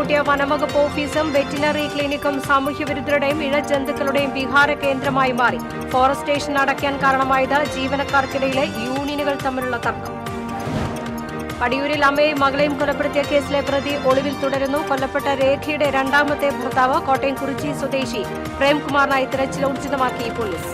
അടച്ചുപൂട്ടിയ വനംവകുപ്പ് ഓഫീസും വെറ്റിനറി ക്ലിനിക്കും സാമൂഹ്യവിരുദ്ധരുടെയും ഇഴജന്തുക്കളുടെയും വിഹാര കേന്ദ്രമായി മാറി. ഫോറസ്റ്റ് സ്റ്റേഷൻ അടയ്ക്കാൻ കാരണമായത് ജീവനക്കാർക്കിടയിലെ യൂണിയനുകൾ തമ്മിലുള്ള തർക്കം. പടിയൂരിൽ അമ്മയെയും മകളെയും കൊലപ്പെടുത്തിയ കേസിലെ പ്രതി ഒളിവിൽ തുടരുന്നു. കൊല്ലപ്പെട്ട രേഖയുടെ രണ്ടാമത്തെ ഭർത്താവ് കോട്ടയം കുറിച്ചി സ്വദേശി പ്രേംകുമാറിനായി തിരച്ചിൽ ഊർജിതമാക്കി പോലീസ്.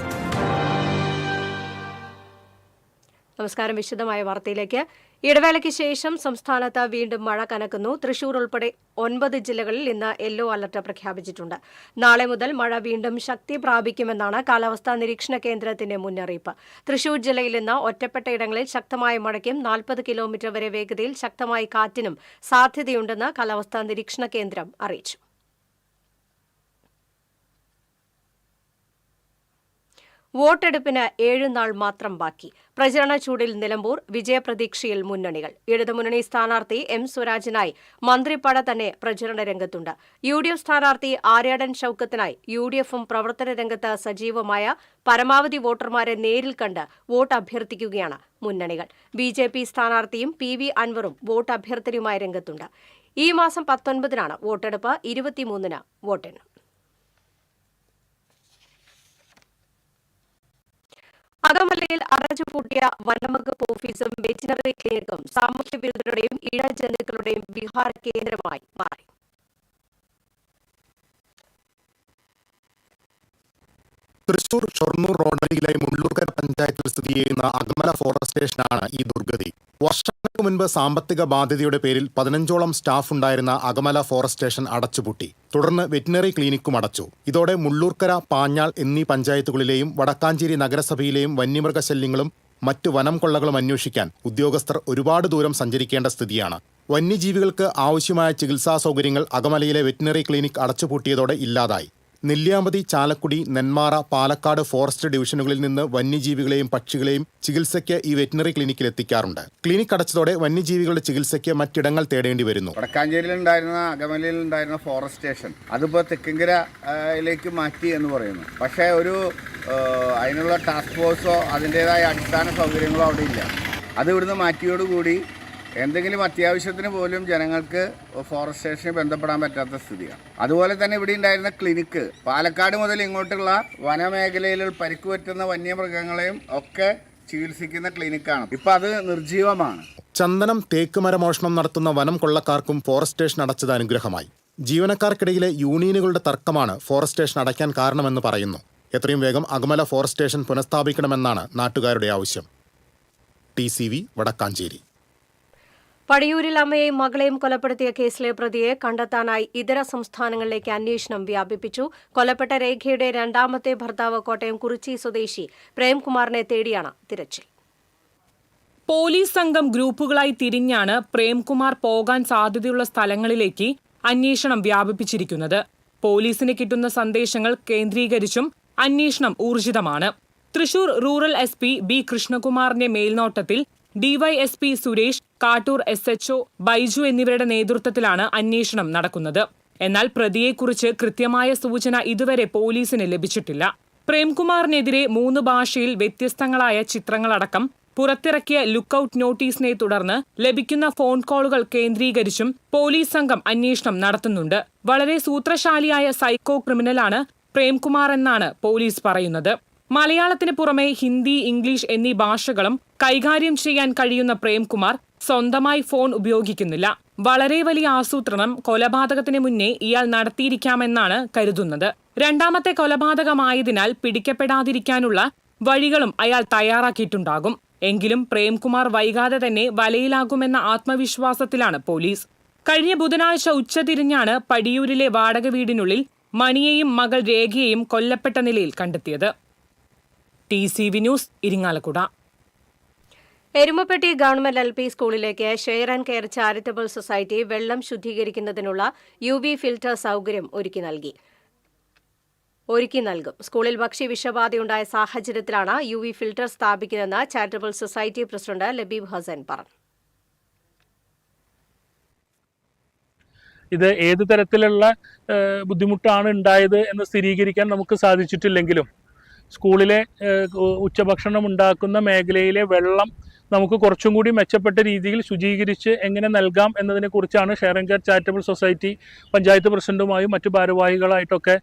നമസ്കാരം. വിശദമായ വാർത്തയിലേക്ക്. ഇടവേളയ്ക്ക് ശേഷം സംസ്ഥാനത്ത് വീണ്ടും മഴ കനക്കുന്നു. തൃശൂർ ഉൾപ്പെടെ 9 ജില്ലകളിൽ ഇന്ന് യെല്ലോ അലർട്ട് പ്രഖ്യാപിച്ചിട്ടുണ്ട്. നാളെ മുതൽ മഴ വീണ്ടും ശക്തി പ്രാപിക്കുമെന്നാണ് കാലാവസ്ഥാ നിരീക്ഷണ കേന്ദ്രത്തിന്റെ മുന്നറിയിപ്പ്. തൃശൂർ ജില്ലയിൽ ഇന്ന് ഒറ്റപ്പെട്ട ഇടങ്ങളിൽ ശക്തമായ മഴയ്ക്കും 40 കിലോമീറ്റർ വരെ വേഗതയിൽ ശക്തമായ കാറ്റിനും സാധ്യതയുണ്ടെന്ന് കാലാവസ്ഥാ നിരീക്ഷണ കേന്ദ്രം അറിയിച്ചു. വോട്ടെടുപ്പിന് 7 നാൾ മാത്രം ബാക്കി. പ്രചരണ ചൂടിൽ നിലമ്പൂർ, വിജയപ്രതീക്ഷയിൽ മുന്നണികൾ. ഇടതുമുന്നണി സ്ഥാനാർത്ഥി എം സ്വരാജിനായി മന്ത്രിപ്പട തന്നെ പ്രചരണ രംഗത്തുണ്ട്. UDF സ്ഥാനാർത്ഥി ആര്യാടൻ ഷൌക്കത്തിനായി UDFും പ്രവർത്തന രംഗത്ത് സജീവമായ പരമാവധി വോട്ടർമാരെ നേരിൽ കണ്ട് വോട്ട് അഭ്യർത്ഥിക്കുകയാണ് മുന്നണികൾ. BJP സ്ഥാനാർത്ഥിയും PV അൻവറും വോട്ട് അഭ്യർത്ഥനയുമായി രംഗത്തുണ്ട്. ഈ മാസം 19-നാണ് വോട്ടെടുപ്പ്. 23-ന് വോട്ടെണ്ണും. അകമലയിൽ അടച്ചുപൂട്ടിയ വനംവകുപ്പ് ഓഫീസും വെറ്റിനറി ക്ലിനിക്കും സാമൂഹ്യവിരുദ്ധരുടെയും ഇഴജന്തുക്കളുടെയും വിഹാര കേന്ദ്രമായി മാറി. തൃശൂർ ഷൊർണൂർ റോഡരികിലെ മുള്ളൂർക്കര പഞ്ചായത്തിൽ സ്ഥിതി ചെയ്യുന്ന അകമല ഫോറസ്റ്റ് സ്റ്റേഷനാണ് ഈ ദുർഗതി. വർഷങ്ങൾക്ക് മുൻപ് സാമ്പത്തിക ബാധ്യതയുടെ പേരിൽ 15ഓളം സ്റ്റാഫ് ഉണ്ടായിരുന്ന അകമല ഫോറസ്റ്റ് സ്റ്റേഷൻ അടച്ചുപൂട്ടി. തുടർന്ന് വെറ്റിനറി ക്ലിനിക്കും അടച്ചു. ഇതോടെ മുള്ളൂർക്കര, പാഞ്ഞാൾ എന്നീ പഞ്ചായത്തുകളിലെയും വടക്കാഞ്ചേരി നഗരസഭയിലെയും വന്യമൃഗശല്യങ്ങളും മറ്റു വനം കൊള്ളകളും അന്വേഷിക്കാൻ ഉദ്യോഗസ്ഥർ ഒരുപാട് ദൂരം സഞ്ചരിക്കേണ്ട സ്ഥിതിയാണ്. വന്യജീവികൾക്ക് ആവശ്യമായ ചികിത്സാ സൗകര്യങ്ങൾ അകമലയിലെ വെറ്റിനറി ക്ലിനിക് അടച്ചുപൂട്ടിയതോടെ ഇല്ലാതായി. നെല്ലിയാമ്പതി, ചാലക്കുടി, നെന്മാറ, പാലക്കാട് ഫോറസ്റ്റ് ഡിവിഷനുകളിൽ നിന്ന് വന്യജീവികളെയും പക്ഷികളെയും ചികിത്സയ്ക്ക് ഈ വെറ്റിനറി ക്ലിനിക്കിൽ എത്തിക്കാറുണ്ട്. ക്ലിനിക് അടച്ചതോടെ വന്യജീവികളുടെ ചികിത്സയ്ക്ക് മറ്റിടങ്ങൾ തേടേണ്ടി വരുന്നു. വടക്കാഞ്ചേരിയിലുണ്ടായിരുന്ന അകമലയിലുണ്ടായിരുന്ന ഫോറസ്റ്റ് സ്റ്റേഷൻ അതിപ്പോൾ തെക്കിങ്കരയിലേക്ക് മാറ്റി എന്ന് പറയുന്നു. പക്ഷേ അതിനുള്ള ടാസ്ക് ഫോഴ്സോ അതിൻ്റെതായ അടിസ്ഥാന സൗകര്യങ്ങളോ അവിടെ ഇല്ല. അത് ഇവിടുന്ന് മാറ്റിയോടുകൂടി എന്തെങ്കിലും അത്യാവശ്യത്തിന് പോലും ജനങ്ങൾക്ക് ഫോറസ്റ്റ് സ്റ്റേഷനിൽ ബന്ധപ്പെടാൻ പറ്റാത്ത സ്ഥിതിയാണ്. അതുപോലെ തന്നെ ഇവിടെ ഉണ്ടായിരുന്ന ക്ലിനിക്ക് പാലക്കാട് മുതൽ ഇങ്ങോട്ടുള്ള വനമേഖലയിൽ പരിക്ക് പറ്റുന്ന വന്യമൃഗങ്ങളെയും ഒക്കെ ചികിത്സിക്കുന്ന ക്ലിനിക്കാണ്. ഇപ്പം അത് നിർജീവമാണ്. ചന്ദനം, തേക്ക് മരമോഷണം നടത്തുന്ന വനം കൊള്ളക്കാർക്കും ഫോറസ്റ്റ് സ്റ്റേഷൻ അടച്ചത് അനുഗ്രഹമായി. ജീവനക്കാർക്കിടയിലെ യൂണിയനുകളുടെ തർക്കമാണ് ഫോറസ്റ്റ് സ്റ്റേഷൻ അടയ്ക്കാൻ കാരണമെന്ന് പറയുന്നു. എത്രയും വേഗം അകമല ഫോറസ്റ്റ് സ്റ്റേഷൻ പുനഃസ്ഥാപിക്കണമെന്നാണ് നാട്ടുകാരുടെ ആവശ്യം. TCV, വടക്കാഞ്ചേരി. പടിയൂരിൽ അമ്മയെയും മകളെയും കൊലപ്പെടുത്തിയ കേസിലെ പ്രതിയെ കണ്ടെത്താനായി ഇതര സംസ്ഥാനങ്ങളിലേക്ക് അന്വേഷണം വ്യാപിപ്പിച്ചു. കൊല്ലപ്പെട്ട രേഖയുടെ രണ്ടാമത്തെ ഭർത്താവ് കോട്ടയം കുറിച്ചി സ്വദേശി പ്രേംകുമാറിനെ തേടിയാണ് തിരച്ചിൽ. പോലീസ് സംഘം ഗ്രൂപ്പുകളായി തിരിഞ്ഞാണ് പ്രേംകുമാർ പോകാൻ സാധ്യതയുള്ള സ്ഥലങ്ങളിലേക്ക് അന്വേഷണം വ്യാപിപ്പിച്ചിരിക്കുന്നത്. പോലീസിന് കിട്ടുന്ന സന്ദേശങ്ങൾ കേന്ദ്രീകരിച്ചും അന്വേഷണം ഊർജിതമാണ്. തൃശൂർ റൂറൽ SP B കൃഷ്ണകുമാറിന്റെ മേൽനോട്ടത്തിൽ DYSP സുരേഷ്, കാട്ടൂർ SHO ബൈജു എന്നിവരുടെ നേതൃത്വത്തിലാണ് അന്വേഷണം നടക്കുന്നത്. എന്നാൽ പ്രതിയെക്കുറിച്ച് കൃത്യമായ സൂചന ഇതുവരെ പോലീസിന് ലഭിച്ചിട്ടില്ല. പ്രേംകുമാറിനെതിരെ 3 ഭാഷയിൽ വ്യത്യസ്തങ്ങളായ ചിത്രങ്ങളടക്കം പുറത്തിറക്കിയ ലുക്കൌട്ട് നോട്ടീസിനെ തുടർന്ന് ലഭിക്കുന്ന ഫോൺ കോളുകൾ കേന്ദ്രീകരിച്ചും പോലീസ് സംഘം അന്വേഷണം നടത്തുന്നുണ്ട്. വളരെ സൂത്രശാലിയായ സൈക്കോ ക്രിമിനലാണ് പ്രേംകുമാർ എന്നാണ് പോലീസ് പറയുന്നത്. മലയാളത്തിന് പുറമെ ഹിന്ദി, ഇംഗ്ലീഷ് എന്നീ ഭാഷകളും കൈകാര്യം ചെയ്യാൻ കഴിയുന്ന പ്രേംകുമാർ സ്വന്തമായി ഫോൺ ഉപയോഗിക്കുന്നില്ല. വളരെ വലിയ ആസൂത്രണം കൊലപാതകത്തിന് മുന്നേ ഇയാൾ നടത്തിയിരിക്കാമെന്നാണ് കരുതുന്നത്. രണ്ടാമത്തെ കൊലപാതകമായതിനാൽ പിടിക്കപ്പെടാതിരിക്കാനുള്ള വഴികളും അയാൾ തയ്യാറാക്കിയിട്ടുണ്ടാകും. എങ്കിലും പ്രേംകുമാർ വൈകാതെ തന്നെ വലയിലാകുമെന്ന ആത്മവിശ്വാസത്തിലാണ് പോലീസ്. കഴിഞ്ഞ ബുധനാഴ്ച ഉച്ചതിരിഞ്ഞാണ് പടിയൂരിലെ വാടക വീടിനുള്ളിൽ മണിയെയും മകൾ രേഖയെയും കൊല്ലപ്പെട്ട നിലയിൽ കണ്ടെത്തിയത്. TCV news, Irinjalakuda. Erumapetty government LP സ്കൂളിലേക്ക് share and care charitable society വെള്ളം ശുദ്ധീകരിക്കുന്നതിനുള്ള UV ഫിൽറ്റർ സൗകര്യം ഒരുക്കി നൽകും. സ്കൂളിൽ ഭക്ഷ്യവിഷബാധയുണ്ടായ സാഹചര്യത്തിലാണ് UV ഫിൽറ്റർ സ്ഥാപിക്കുന്നതെന്ന് charitable society president Labeeb Hasan പറഞ്ഞു. ഇത് ഏത് തരത്തിലുള്ള ബുദ്ധിമുട്ടാണ് ഉണ്ടായത് എന്ന് സ്ഥിരീകരിക്കാൻ നമുക്ക് സാധിച്ചിട്ടില്ലെങ്കിലും സ്കൂളിലെ ഉച്ചഭക്ഷണം ഉണ്ടാക്കുന്ന മേഖലയിലെ വെള്ളം നമുക്ക് കുറച്ചും കൂടി മെച്ചപ്പെട്ട രീതിയിൽ ശുചീകരിച്ച് എങ്ങനെ നൽകാം എന്നതിനെക്കുറിച്ചാണ് share and care charitable society panchayat പ്രസിഡന്റുമായും മറ്റു ഭാരവാഹികളായിട്ടൊക്കെ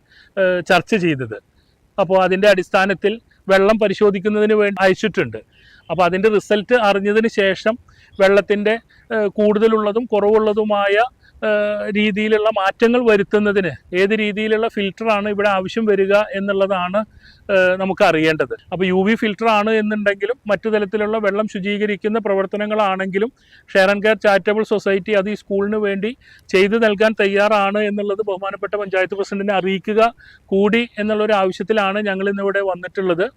ചർച്ച ചെയ്തത്. അപ്പോൾ അതിൻ്റെ അടിസ്ഥാനത്തിൽ വെള്ളം പരിശോധിക്കുന്നതിന് വേണ്ടി അയച്ചിട്ടുണ്ട്. അപ്പോൾ അതിൻ്റെ റിസൾട്ട് അറിഞ്ഞതിന് ശേഷം വെള്ളത്തിൻ്റെ കൂടുതലുള്ളതും കുറവുള്ളതുമായ രീതിയിലുള്ള മാറ്റങ്ങൾ വരുത്തുന്നതിന് ഏത് രീതിയിലുള്ള ഫിൽറ്ററാണ് ഇവിടെ ആവശ്യം വരിക എന്നുള്ളതാണ് നമുക്ക് അറിയേണ്ടത്. അപ്പോൾ UV ഫിൽറ്ററാണ് എന്നുണ്ടെങ്കിലും മറ്റു തരത്തിലുള്ള വെള്ളം ശുചീകരിക്കുന്ന പ്രവർത്തനങ്ങളാണെങ്കിലും share and care charitable society അത് ഈ സ്കൂളിന് വേണ്ടി ചെയ്തു നൽകാൻ തയ്യാറാണ് എന്നുള്ളത് ബഹുമാനപ്പെട്ട പഞ്ചായത്ത് പ്രസിഡന്റിനെ അറിയിക്കുക കൂടി എന്നുള്ളൊരു ആവശ്യത്തിലാണ് ഞങ്ങൾ ഇന്നിവിടെ വന്നിട്ടുള്ളത്.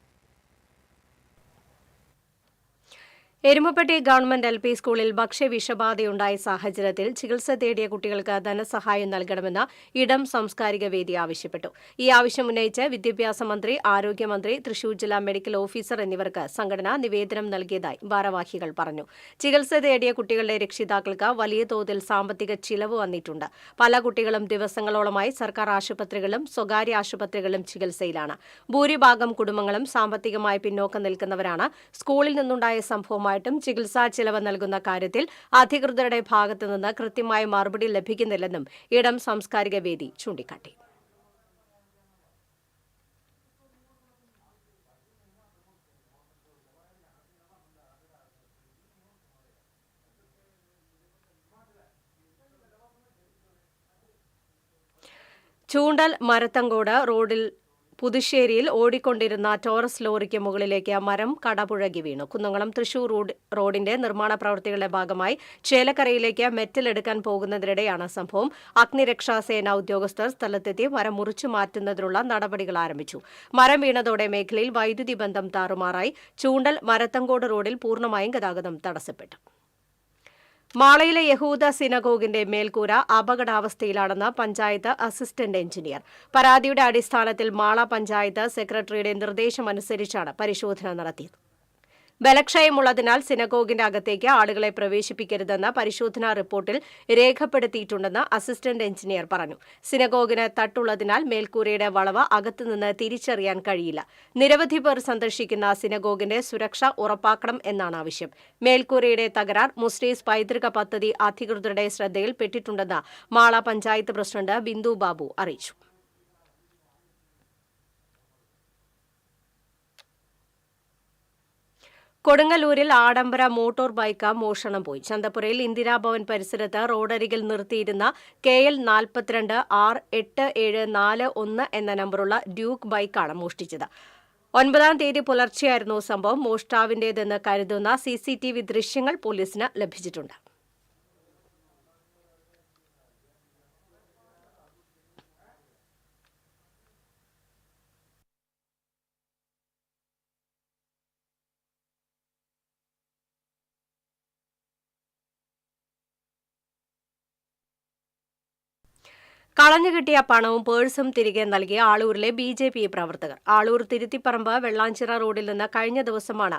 എരുമപ്പെട്ടി ഗവൺമെന്റ് LP സ്കൂളിൽ ഭക്ഷ്യവിഷബാധയുണ്ടായ സാഹചര്യത്തിൽ ചികിത്സ തേടിയ കുട്ടികൾക്ക് ധനസഹായം നൽകണമെന്ന് ഇടം സാംസ്കാരിക വേദി ആവശ്യപ്പെട്ടു. ഈ ആവശ്യം ഉന്നയിച്ച് വിദ്യാഭ്യാസ മന്ത്രി, ആരോഗ്യമന്ത്രി, തൃശൂർ ജില്ലാ മെഡിക്കൽ ഓഫീസർ എന്നിവർക്ക് സംഘടന നിവേദനം നൽകിയതായി ഭാരവാഹികൾ പറഞ്ഞു. ചികിത്സ തേടിയ കുട്ടികളുടെ രക്ഷിതാക്കൾക്ക് വലിയ തോതിൽ സാമ്പത്തിക ചിലവ് വന്നിട്ടുണ്ട്. പല കുട്ടികളും ദിവസങ്ങളോളമായി സർക്കാർ ആശുപത്രികളിലും സ്വകാര്യ ആശുപത്രികളിലും ചികിത്സയിലാണ്. ഭൂരിഭാഗം കുടുംബങ്ങളും സാമ്പത്തികമായി പിന്നോക്കം നിൽക്കുന്നവരാണ്. സ്കൂളിൽ നിന്നുണ്ടായ സംഭവം ചികിത്സാ ചിലവ് നൽകുന്ന കാര്യത്തിൽ അധികൃതരുടെ ഭാഗത്തുനിന്ന് കൃത്യമായ മറുപടി ലഭിക്കുന്നില്ലെന്നും ഇടം സാംസ്കാരിക വേദി ചൂണ്ടിക്കാട്ടി. ചൂണ്ടൽ മരത്തങ്കോട് റോഡിൽ പുതുശ്ശേരിയിൽ ഓടിക്കൊണ്ടിരുന്ന ടോറസ് ലോറിക്ക് മുകളിലേക്ക് മരം കടപുഴകി വീണു. കുന്നംകുളം തൃശൂർ റോഡിന്റെ നിർമ്മാണ പ്രവൃത്തികളുടെ ഭാഗമായി ചേലക്കരയിലേക്ക് മെറ്റൽ എടുക്കാൻ പോകുന്നതിനിടെയാണ് സംഭവം. അഗ്നിരക്ഷാസേന ഉദ്യോഗസ്ഥർ സ്ഥലത്തെത്തി മരം മുറിച്ചു മാറ്റുന്നതിനുള്ള നടപടികൾ ആരംഭിച്ചു. മരം വീണതോടെ മേഖലയിൽ വൈദ്യുതി ബന്ധം താറുമാറായി. ചൂണ്ടൽ മരത്തങ്കോട് റോഡിൽ പൂർണ്ണമായും ഗതാഗതം തടസ്സപ്പെട്ടു. മാളയിലെ യഹൂദ സിനഗോഗിന്റെ മേൽക്കൂര അപകടാവസ്ഥയിലാണെന്ന് പഞ്ചായത്ത് അസിസ്റ്റന്റ് എഞ്ചിനീയർ. പരാതിയുടെ അടിസ്ഥാനത്തിൽ മാള പഞ്ചായത്ത് സെക്രട്ടറിയുടെ നിർദ്ദേശമനുസരിച്ചാണ് പരിശോധന നടത്തിയത്. ബലക്ഷയമുള്ളതിനാൽ സിനഗോഗിന്റെ അകത്തേക്ക് ആളുകളെ പ്രവേശിപ്പിക്കരുതെന്ന് പരിശോധനാ റിപ്പോർട്ടിൽ രേഖപ്പെടുത്തിയിട്ടുണ്ടെന്ന് അസിസ്റ്റന്റ് എഞ്ചിനീയർ പറഞ്ഞു. സിനഗോഗിന് തട്ടുള്ളതിനാൽ മേൽക്കൂരയുടെ വളവ് അകത്തുനിന്ന് തിരിച്ചറിയാൻ കഴിയില്ല. നിരവധി പേർ സന്ദർശിക്കുന്ന സിനഗോഗിന്റെ സുരക്ഷ ഉറപ്പാക്കണം എന്നാണ് ആവശ്യം. മേൽക്കൂരയുടെ തകരാർ മുസ്ലിം പൈതൃക പദ്ധതി അധികൃതരുടെ ശ്രദ്ധയിൽപ്പെട്ടിട്ടുണ്ടെന്ന് മാള പഞ്ചായത്ത് പ്രസിഡന്റ് ബിന്ദു ബാബു അറിയിച്ചു. കൊടുങ്ങല്ലൂരിൽ ആഡംബര മോട്ടോർ ബൈക്ക് മോഷണം പോയി. ചന്തപ്പുരയിൽ ഇന്ദിരാഭവൻ പരിസരത്ത് റോഡരികിൽ നിർത്തിയിരുന്ന KL 42 R8741 എന്ന നമ്പറുള്ള ഡ്യൂക്ക് ബൈക്കാണ് മോഷ്ടിച്ചത്. 9-ാം തീയതി പുലർച്ചെയായിരുന്നു സംഭവം. മോഷ്ടാവിന്റേതെന്ന് കരുതുന്ന CCTV ദൃശ്യങ്ങൾ പോലീസിന് ലഭിച്ചിട്ടുണ്ട്. കളഞ്ഞുകിട്ടിയ പണവും പേഴ്സും തിരികെ നൽകിയ ആളൂരിലെ BJP പ്രവർത്തകർ. ആളൂർ തിരുത്തിപ്പറമ്പ് വെള്ളാഞ്ചിറ റോഡിൽ നിന്ന് കഴിഞ്ഞ ദിവസമാണ്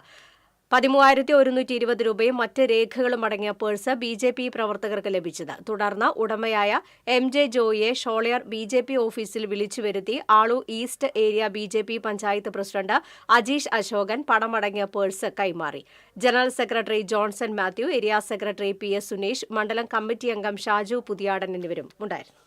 13,120 രൂപയും മറ്റ് രേഖകളും അടങ്ങിയ പേഴ്സ് BJP പ്രവർത്തകർക്ക് ലഭിച്ചത്. തുടർന്ന് ഉടമയായ MJ ജോയിയെ ഷോളയാർ BJP ഓഫീസിൽ വിളിച്ചു വരുത്തി Aloor east area BJP panchayat president Ajeesh Ashokan പണമടങ്ങിയ പേഴ്സ് കൈമാറി. General secretary Johnson Mathew, area secretary PS Suneesh, മണ്ഡലം കമ്മിറ്റി അംഗം ഷാജു പുതിയാടൻ എന്നിവരും ഉണ്ടായിരുന്നു.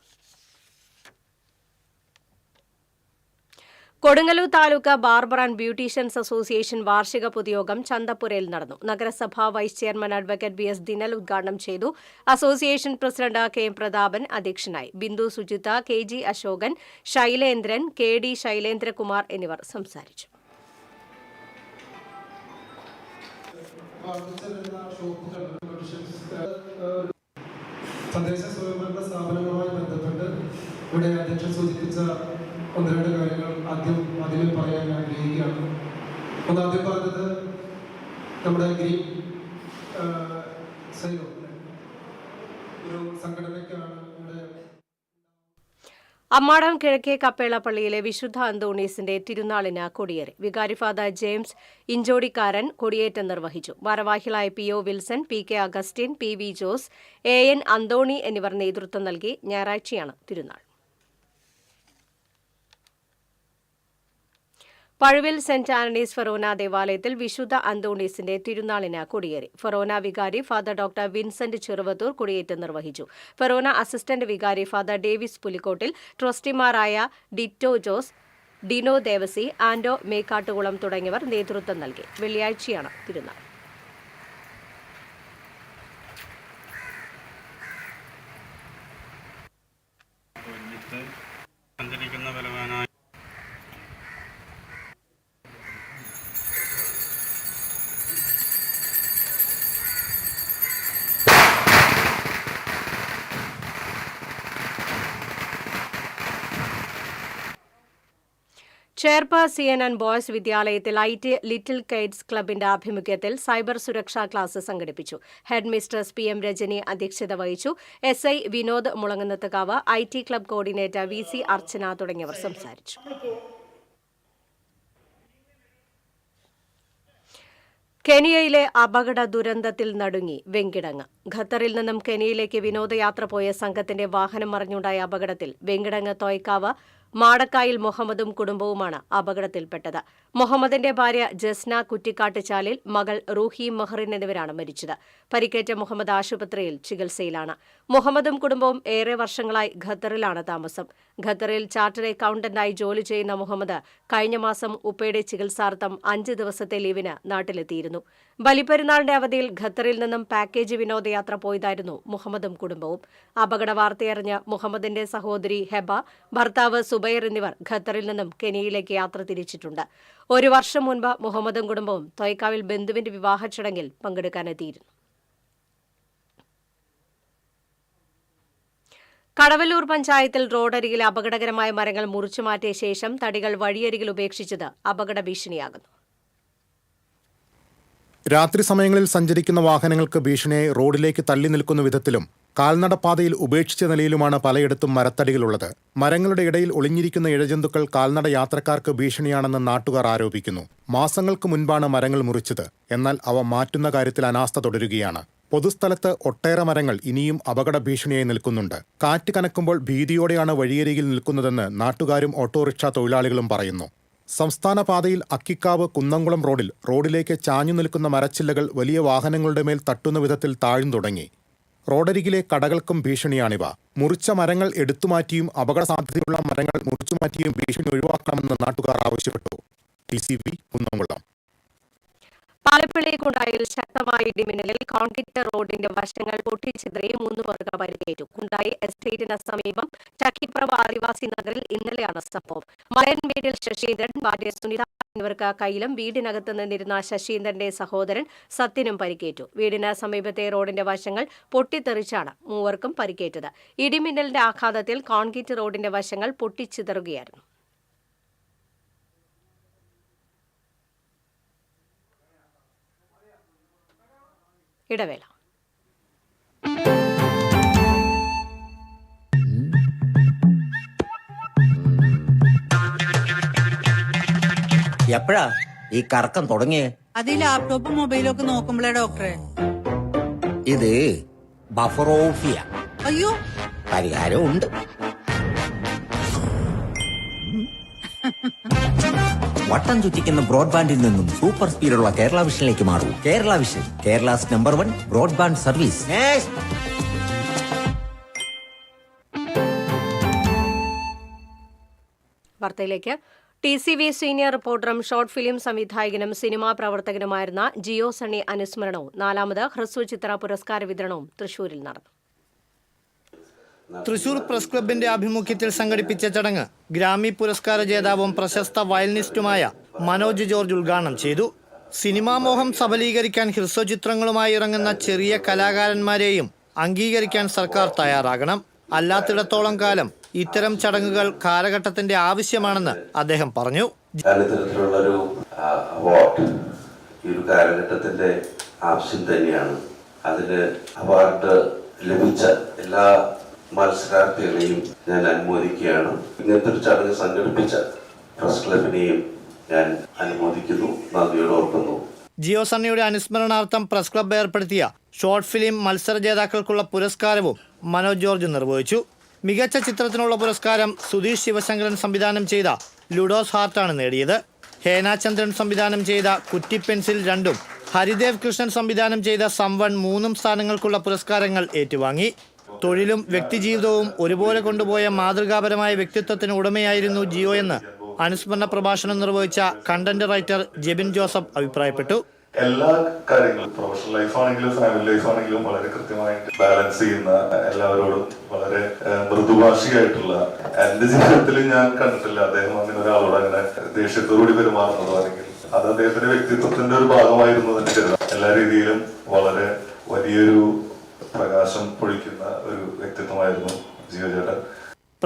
Kodungallur taluk barber and beauticians association വാർഷിക പൊതുയോഗം ചന്തപ്പുരയിൽ നടന്നു. നഗരസഭാ vice chairman advocate BS Dinal ഉദ്ഘാടനം ചെയ്തു. അസോസിയേഷൻ പ്രസിഡന്റ് KM പ്രതാപൻ അധ്യക്ഷനായി. ബിന്ദു സുജിത, KG അശോകൻ, ശൈലേന്ദ്രൻ, KD ശൈലേന്ദ്രകുമാർ എന്നിവർ സംസാരിച്ചു. തദ്ദേശ സ്വയംഭരണ സ്ഥാപനങ്ങളുമായി ബന്ധപ്പെട്ട് ഇവിടെ അധ്യക്ഷൻ സൂചിപ്പിച്ച 1-2 കാര്യങ്ങൾ ആദ്യമേ പറയാൻ ആഗ്രഹിക്കുകയാണ്. ആദ്യം പറഞ്ഞത് നമ്മുടെ ഗ്രീൻ സൈലോ ഒരു സംഘടനയ്ക്കാണ് ഇവിടെ. അമ്മാടം കിഴക്കേ കപ്പേള പള്ളിയിലെ വിശുദ്ധ അന്തോണീസിന്റെ തിരുനാളിന് കൊടിയേറി. വികാരി ഫാദർ ജെയിംസ് ഇഞ്ചോടിക്കാരൻ കൊടിയേറ്റം നിർവഹിച്ചു. ഭാരവാഹികളായ PO Wilson, PK Augustine, PV Jose, AN Antony എന്നിവർ നേതൃത്വം നൽകി. ഞായറാഴ്ചയാണ് തിരുനാൾ. പഴുവിൽ സെന്റ് ആന്റണീസ് ഫെറോന ദേവാലയത്തിൽ വിശുദ്ധ അന്തോണീസിന്റെ തിരുനാളിന് കൊടിയേറി. ഫെറോന വികാരി ഫാദർ ഡോക്ടർ വിൻസെന്റ് ചെറുവത്തൂർ കൊടിയേറ്റ് നിർവഹിച്ചു. ഫെറോന അസിസ്റ്റന്റ് വികാരി ഫാദർ ഡേവിസ് പുലിക്കോട്ടിൽ, ട്രസ്റ്റിമാരായ ഡിറ്റോ ജോസ്, ഡിനോ ദേവസി, ആൻഡോ മേക്കാട്ടുകുളം തുടങ്ങിയവർ നേതൃത്വം നൽകി. വെള്ളിയാഴ്ചയാണ് തിരുനാൾ. സഞ്ചരിക്കുന്ന ബലവാനായ ചേർപ്പ CNN ബോയ്സ് വിദ്യാലയത്തിൽ IT ലിറ്റിൽ കൈറ്റ്സ് ക്ലബിന്റെ ആഭിമുഖ്യത്തിൽ സൈബർ സുരക്ഷാ ക്ലാസ് സംഘടിപ്പിച്ചു. ഹെഡ് മിസ്ട്രസ് PM രജനി അധ്യക്ഷത വഹിച്ചു. SI Vinod Mulamkunnathukavu, IT club coordinator VC അർച്ചന തുടങ്ങിയവർ സംസാരിച്ചു. കെനിയയിലെ അപകട ദുരന്തത്തിൽ നടുങ്ങി വെങ്കിടങ്ങ്. ഖത്തറിൽ നിന്നും കെനിയയിലേക്ക് വിനോദയാത്ര പോയ സംഘത്തിന്റെ വാഹനം മറിഞ്ഞുണ്ടായ അപകടത്തിൽ വെങ്കിടങ്ങ് തോയ്ക്കാവ് മാടക്കായിൽ മുഹമ്മദും കുടുംബവുമാണ് അപകടത്തിൽപ്പെട്ടത്. മുഹമ്മദിന്റെ ഭാര്യ ജസ്ന കുറ്റിക്കാട്ടുചാലിൽ, മകൾ റൂഹി മെഹ്റിൻ എന്നിവരാണ് മരിച്ചത്. പരിക്കേറ്റ മുഹമ്മദ് ആശുപത്രിയിൽ ചികിത്സയിലാണ്. മുഹമ്മദും കുടുംബവും ഏറെ വർഷങ്ങളായി ഖത്തറിലാണ് താമസം. ഖത്തറിൽ ചാർട്ടേഡ് അക്കൌണ്ടന്റായി ജോലി ചെയ്യുന്ന മുഹമ്മദ് കഴിഞ്ഞ മാസം ഉപ്പയുടെ ചികിത്സാർത്ഥം 5 ദിവസത്തെ ലീവിന് നാട്ടിലെത്തിയിരുന്നു. ബലിപ്പെരുന്നാളിന്റെ അവധിയിൽ ഖത്തറിൽ നിന്നും പാക്കേജ് വിനോദയാത്ര പോയതായിരുന്നു മുഹമ്മദും കുടുംബവും. അപകട വാർത്തയറിഞ്ഞ് മുഹമ്മദിന്റെ സഹോദരി ഹെബ, ഭർത്താവ് സുബൈർ എന്നിവർ ഖത്തറിൽ നിന്നും കെനിയയിലേക്ക് യാത്ര തിരിച്ചിട്ടുണ്ട്. 1 വർഷം മുൻപ് മുഹമ്മദും കുടുംബവും തോയ്ക്കാവിൽ ബന്ധുവിന്റെ വിവാഹ ചടങ്ങിൽ പങ്കെടുക്കാനെത്തിയിരുന്നു. കടവല്ലൂർ പഞ്ചായത്തിൽ റോഡരികിലെ അപകടകരമായ മരങ്ങൾ മുറിച്ചുമാറ്റിയ ശേഷം തടികൾ വഴിയരികിൽ ഉപേക്ഷിച്ചത് അപകട ഭീഷണിയാകുന്നു. രാത്രി സമയങ്ങളിൽ സഞ്ചരിക്കുന്ന വാഹനങ്ങൾക്ക് ഭീഷണിയായി റോഡിലേക്ക് തള്ളി നിൽക്കുന്ന വിധത്തിലും കാൽനടപ്പാതയിൽ ഉപേക്ഷിച്ച നിലയിലുമാണ് പലയിടത്തും മരത്തടികളുള്ളത്. മരങ്ങളുടെ ഇടയിൽ ഒളിഞ്ഞിരിക്കുന്ന ഇഴജന്തുക്കൾ കാൽനട യാത്രക്കാർക്ക് ഭീഷണിയാണെന്ന് നാട്ടുകാർ ആരോപിക്കുന്നു. മാസങ്ങൾക്ക് മുൻപാണ് മരങ്ങൾ മുറിച്ചത്. എന്നാൽ അവ മാറ്റുന്ന കാര്യത്തിൽ അനാസ്ഥ തുടരുകയാണ്. പൊതുസ്ഥലത്ത് ഒട്ടേറെ മരങ്ങൾ ഇനിയും അപകട ഭീഷണിയായി നിൽക്കുന്നുണ്ട്. കാറ്റ് കനക്കുമ്പോൾ ഭീതിയോടെയാണ് വഴിയരികിൽ നിൽക്കുന്നതെന്ന് നാട്ടുകാരും ഓട്ടോറിക്ഷ തൊഴിലാളികളും പറയുന്നു. സംസ്ഥാന പാതയിൽ അക്കിക്കാവ് കുന്നംകുളം റോഡിലേക്ക് ചാഞ്ഞു നിൽക്കുന്ന മരച്ചില്ലകൾ വലിയ വാഹനങ്ങളുടെ മേൽ തട്ടുന്ന വിധത്തിൽ താഴ്ന്നു തുടങ്ങി. റോഡരികിലെ കടകൾക്കും ഭീഷണിയാണിവ. മുറിച്ച മരങ്ങൾ എടുത്തുമാറ്റിയും അപകട സാധ്യതയുള്ള മരങ്ങൾ മുറിച്ചുമാറ്റിയും ഭീഷണി ഒഴിവാക്കണമെന്ന് നാട്ടുകാർ ആവശ്യപ്പെട്ടു. TCV കുന്നംകുളം. പാലപ്പിള്ളിക്കുണ്ടായിൽ ശക്തമായ ഇടിമിന്നലിൽ കോൺക്രീറ്റ് റോഡിന്റെ വശങ്ങൾ പൊട്ടിച്ചിതറി 3 പേർക്ക് പരിക്കേറ്റു. കുണ്ടായി എസ്റ്റേറ്റിന് സമീപം ചക്കിപ്പറവ് ആദിവാസി നഗറിൽ ഇന്നലെയാണ് സംഭവം. മലയൻമേടിൽ ശശീന്ദ്രൻ, ഭാര്യ സുനിത എന്നിവർക്ക് കയ്യിലും വീടിനകത്ത് നിന്നിരുന്ന ശശീന്ദ്രന്റെ സഹോദരൻ സത്യനും പരിക്കേറ്റു. വീടിന് സമീപത്തെ റോഡിന്റെ വശങ്ങൾ പൊട്ടിത്തെറിച്ചാണ് 3 പരിക്കേറ്റത്. ഇടിമിന്നലിന്റെ ആഘാതത്തിൽ കോൺക്രീറ്റ് റോഡിന്റെ വശങ്ങൾ പൊട്ടിച്ചിതറുകയായിരുന്നു. ഇടവേള. എപ്പോഴാ ഈ കറക്കം തുടങ്ങിയേ? അത് ഈ ലാപ്ടോപ്പും മൊബൈലും ഒക്കെ നോക്കുമ്പോഴേ ഡോക്ടറെ. ഇത് ബഫറോഫിയ. അയ്യോ, പരിഹാരം ഉണ്ട്. വട്ടം ചുറ്റിക്കുന്ന ബ്രോഡ്ബാൻഡിൽ നിന്നും സൂപ്പർ സ്പീഡുള്ള കേരള വിഷനിലേക്ക് മാറൂ. Kerala vision, Kerala's number 1 broadband service. വാർത്തയിലേക്ക്. TCV സീനിയർ റിപ്പോർട്ടറും ഷോർട്ട് ഫിലിം സംവിധായകനും സിനിമാ പ്രവർത്തകനുമായിരുന്ന ജിയോ സണ്ണി അനുസ്മരണവും 4ാമത് ഹ്രസ്വചിത്ര പുരസ്കാര വിതരണവും തൃശൂരിൽ നടന്നു. തൃശൂർ പ്രസ് ക്ലബിന്റെ ആഭിമുഖ്യത്തിൽ സംഘടിപ്പിച്ച ചടങ്ങ് ഗ്രാമി പുരസ്കാര ജേതാവും പ്രശസ്ത വയലിനിസ്റ്റുമായ മനോജ് ജോർജ് ഉദ്ഘാടനം ചെയ്തു. സിനിമാ മോഹം സബലീകരിക്കാൻ ഹ്രസ്വചിത്രങ്ങളുമായി ഇറങ്ങുന്ന ചെറിയ കലാകാരന്മാരെയും അംഗീകരിക്കാൻ സർക്കാർ തയ്യാറാകണം. അല്ലാത്തിടത്തോളം കാലം ഇത്തരം ചടങ്ങുകൾ കാലഘട്ടത്തിന്റെ ആവശ്യമാണെന്ന് അദ്ദേഹം പറഞ്ഞു. ഇത്തരത്തിലുള്ളൊരു അവാർഡ് ഈ ഒരു കാലഘട്ടത്തിന്റെ ആവശ്യം തന്നെയാണ്. അതിന് അവാർഡ് ലഭിച്ച എല്ലാ മത്സരാർത്ഥികളെയും ഞാൻ അനുമോദിക്കുകയാണ്. ഇങ്ങനത്തെ ഒരു ചടങ്ങ് സംഘടിപ്പിച്ച പ്രസ് ക്ലബിനെയും ഞാൻ അനുമോദിക്കുന്നു, നന്ദിയോട് ഓർക്കുന്നു. ജിയോ സണ്ണിയുടെ അനുസ്മരണാർത്ഥം പ്രസ് ക്ലബ്ബ് ഏർപ്പെടുത്തിയ ഷോർട്ട് ഫിലിം മത്സര ജേതാക്കൾക്കുള്ള പുരസ്കാരവും മനോജ് ജോർജ് നിർവഹിച്ചു. മികച്ച ചിത്രത്തിനുള്ള പുരസ്കാരം സുധീഷ് ശിവശങ്കരൻ സംവിധാനം ചെയ്ത ലുഡോസ് ഹാർട്ടാണ് നേടിയത്. ഹേനാചന്ദ്രൻ സംവിധാനം ചെയ്ത കുറ്റിപ്പെൻസിൽ 2ഉം ഹരിദേവ് കൃഷ്ണൻ സംവിധാനം ചെയ്ത സംവൺ 3ഉം സ്ഥാനങ്ങൾക്കുള്ള പുരസ്കാരങ്ങൾ ഏറ്റുവാങ്ങി. തൊഴിലും വ്യക്തിജീവിതവും ഒരുപോലെ കൊണ്ടുപോയ മാതൃകാപരമായ വ്യക്തിത്വത്തിന് ഉടമയായിരുന്നു ജിയോ എന്ന് അനുസ്മരണ പ്രഭാഷണം നിർവഹിച്ച കണ്ടന്റ് റൈറ്റർ ജെബിൻ ജോസഫ് അഭിപ്രായപ്പെട്ടു. എല്ലാ കാര്യങ്ങളും പ്രൊഫഷണൽ ലൈഫാണെങ്കിലും ഫാമിലി ലൈഫാണെങ്കിലും വളരെ കൃത്യമായിട്ട് ബാലൻസ് ചെയ്യുന്ന, എല്ലാവരോടും വളരെ മൃദുഭാഷിയായിട്ടുള്ള, എന്റെ ജീവിതത്തിൽ ഞാൻ കണ്ടിട്ടില്ല അദ്ദേഹം അങ്ങനെ ഒരാളോട് അങ്ങനെ ദേഷ്യത്തോടുകൂടി പെരുമാറുന്നതോ അല്ലെങ്കിൽ അത് അദ്ദേഹത്തിന്റെ വ്യക്തിത്വത്തിന്റെ ഒരു ഭാഗമായിരുന്നു തന്നെ കരുതാം. എല്ലാ രീതിയിലും വളരെ വലിയൊരു പ്രകാശം പൊഴിക്കുന്ന ഒരു വ്യക്തിത്വമായിരുന്നു ജിയോ ചേട്ടൻ.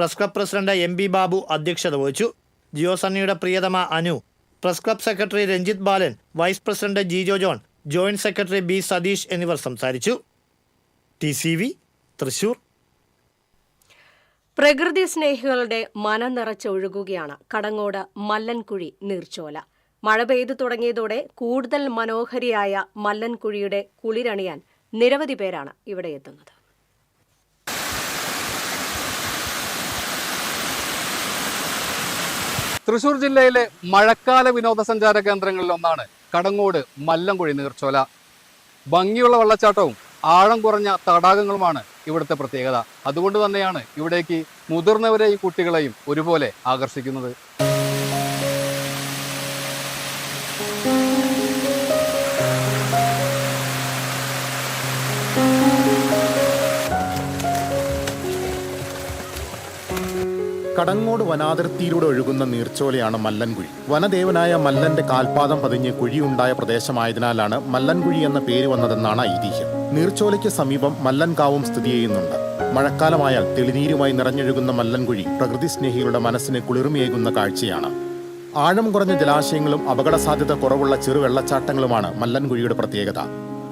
Press club president MB Babu അധ്യക്ഷത വഹിച്ചു. ജിയോ സണ്ണിയുടെ പ്രിയതമ Anu, press club secretary Ranjith Balan, vice president Jijo John, joint secretary B Satheesh എന്നിവർ സംസാരിച്ചു. TCV തൃശൂർ. പ്രകൃതി സ്നേഹികളുടെ മനം നിറച്ചൊഴുകുകയാണ് കടങ്ങോട് മല്ലൻകുഴി നീർച്ചോല. മഴ പെയ്തു തുടങ്ങിയതോടെ കൂടുതൽ മനോഹരിയായ മല്ലൻകുഴിയുടെ കുളിരണിയാൻ നിരവധി പേരാണ് ഇവിടെ എത്തുന്നത്. തൃശൂർ ജില്ലയിലെ മഴക്കാല വിനോദസഞ്ചാര കേന്ദ്രങ്ങളിൽ ഒന്നാണ് കടങ്ങോട് മല്ലൻകുഴി നീർച്ചോല. ഭംഗിയുള്ള വെള്ളച്ചാട്ടവും ആഴം കുറഞ്ഞ തടാകങ്ങളുമാണ് ഇവിടുത്തെ പ്രത്യേകത. അതുകൊണ്ട് തന്നെയാണ് ഇവിടേക്ക് മുതിർന്നവരെയും കുട്ടികളെയും ഒരുപോലെ ആകർഷിക്കുന്നത്. കടങ്ങോട് വനാതിർത്തിയിലൂടെ ഒഴുകുന്ന നീർച്ചോലയാണ് മല്ലൻകുഴി. വനദേവനായ മല്ലന്റെ കാൽപാദം പതിഞ്ഞ് കുഴിയുണ്ടായ പ്രദേശമായതിനാലാണ് മല്ലൻകുഴി എന്ന പേര് വന്നതെന്നാണ് ഐതിഹ്യം. നീർച്ചോലയ്ക്ക് സമീപം മല്ലൻകാവും സ്ഥിതി ചെയ്യുന്നുണ്ട്. മഴക്കാലമായാൽ തെളിനീരുമായി നിറഞ്ഞൊഴുകുന്ന മല്ലൻകുഴി പ്രകൃതി സ്നേഹികളുടെ മനസ്സിന് കുളിർമയേകുന്ന കാഴ്ചയാണ്. ആഴം കുറഞ്ഞ ജലാശയങ്ങളും അപകട സാധ്യത കുറവുള്ള ചെറുവെള്ളച്ചാട്ടങ്ങളുമാണ് മല്ലൻകുഴിയുടെ പ്രത്യേകത.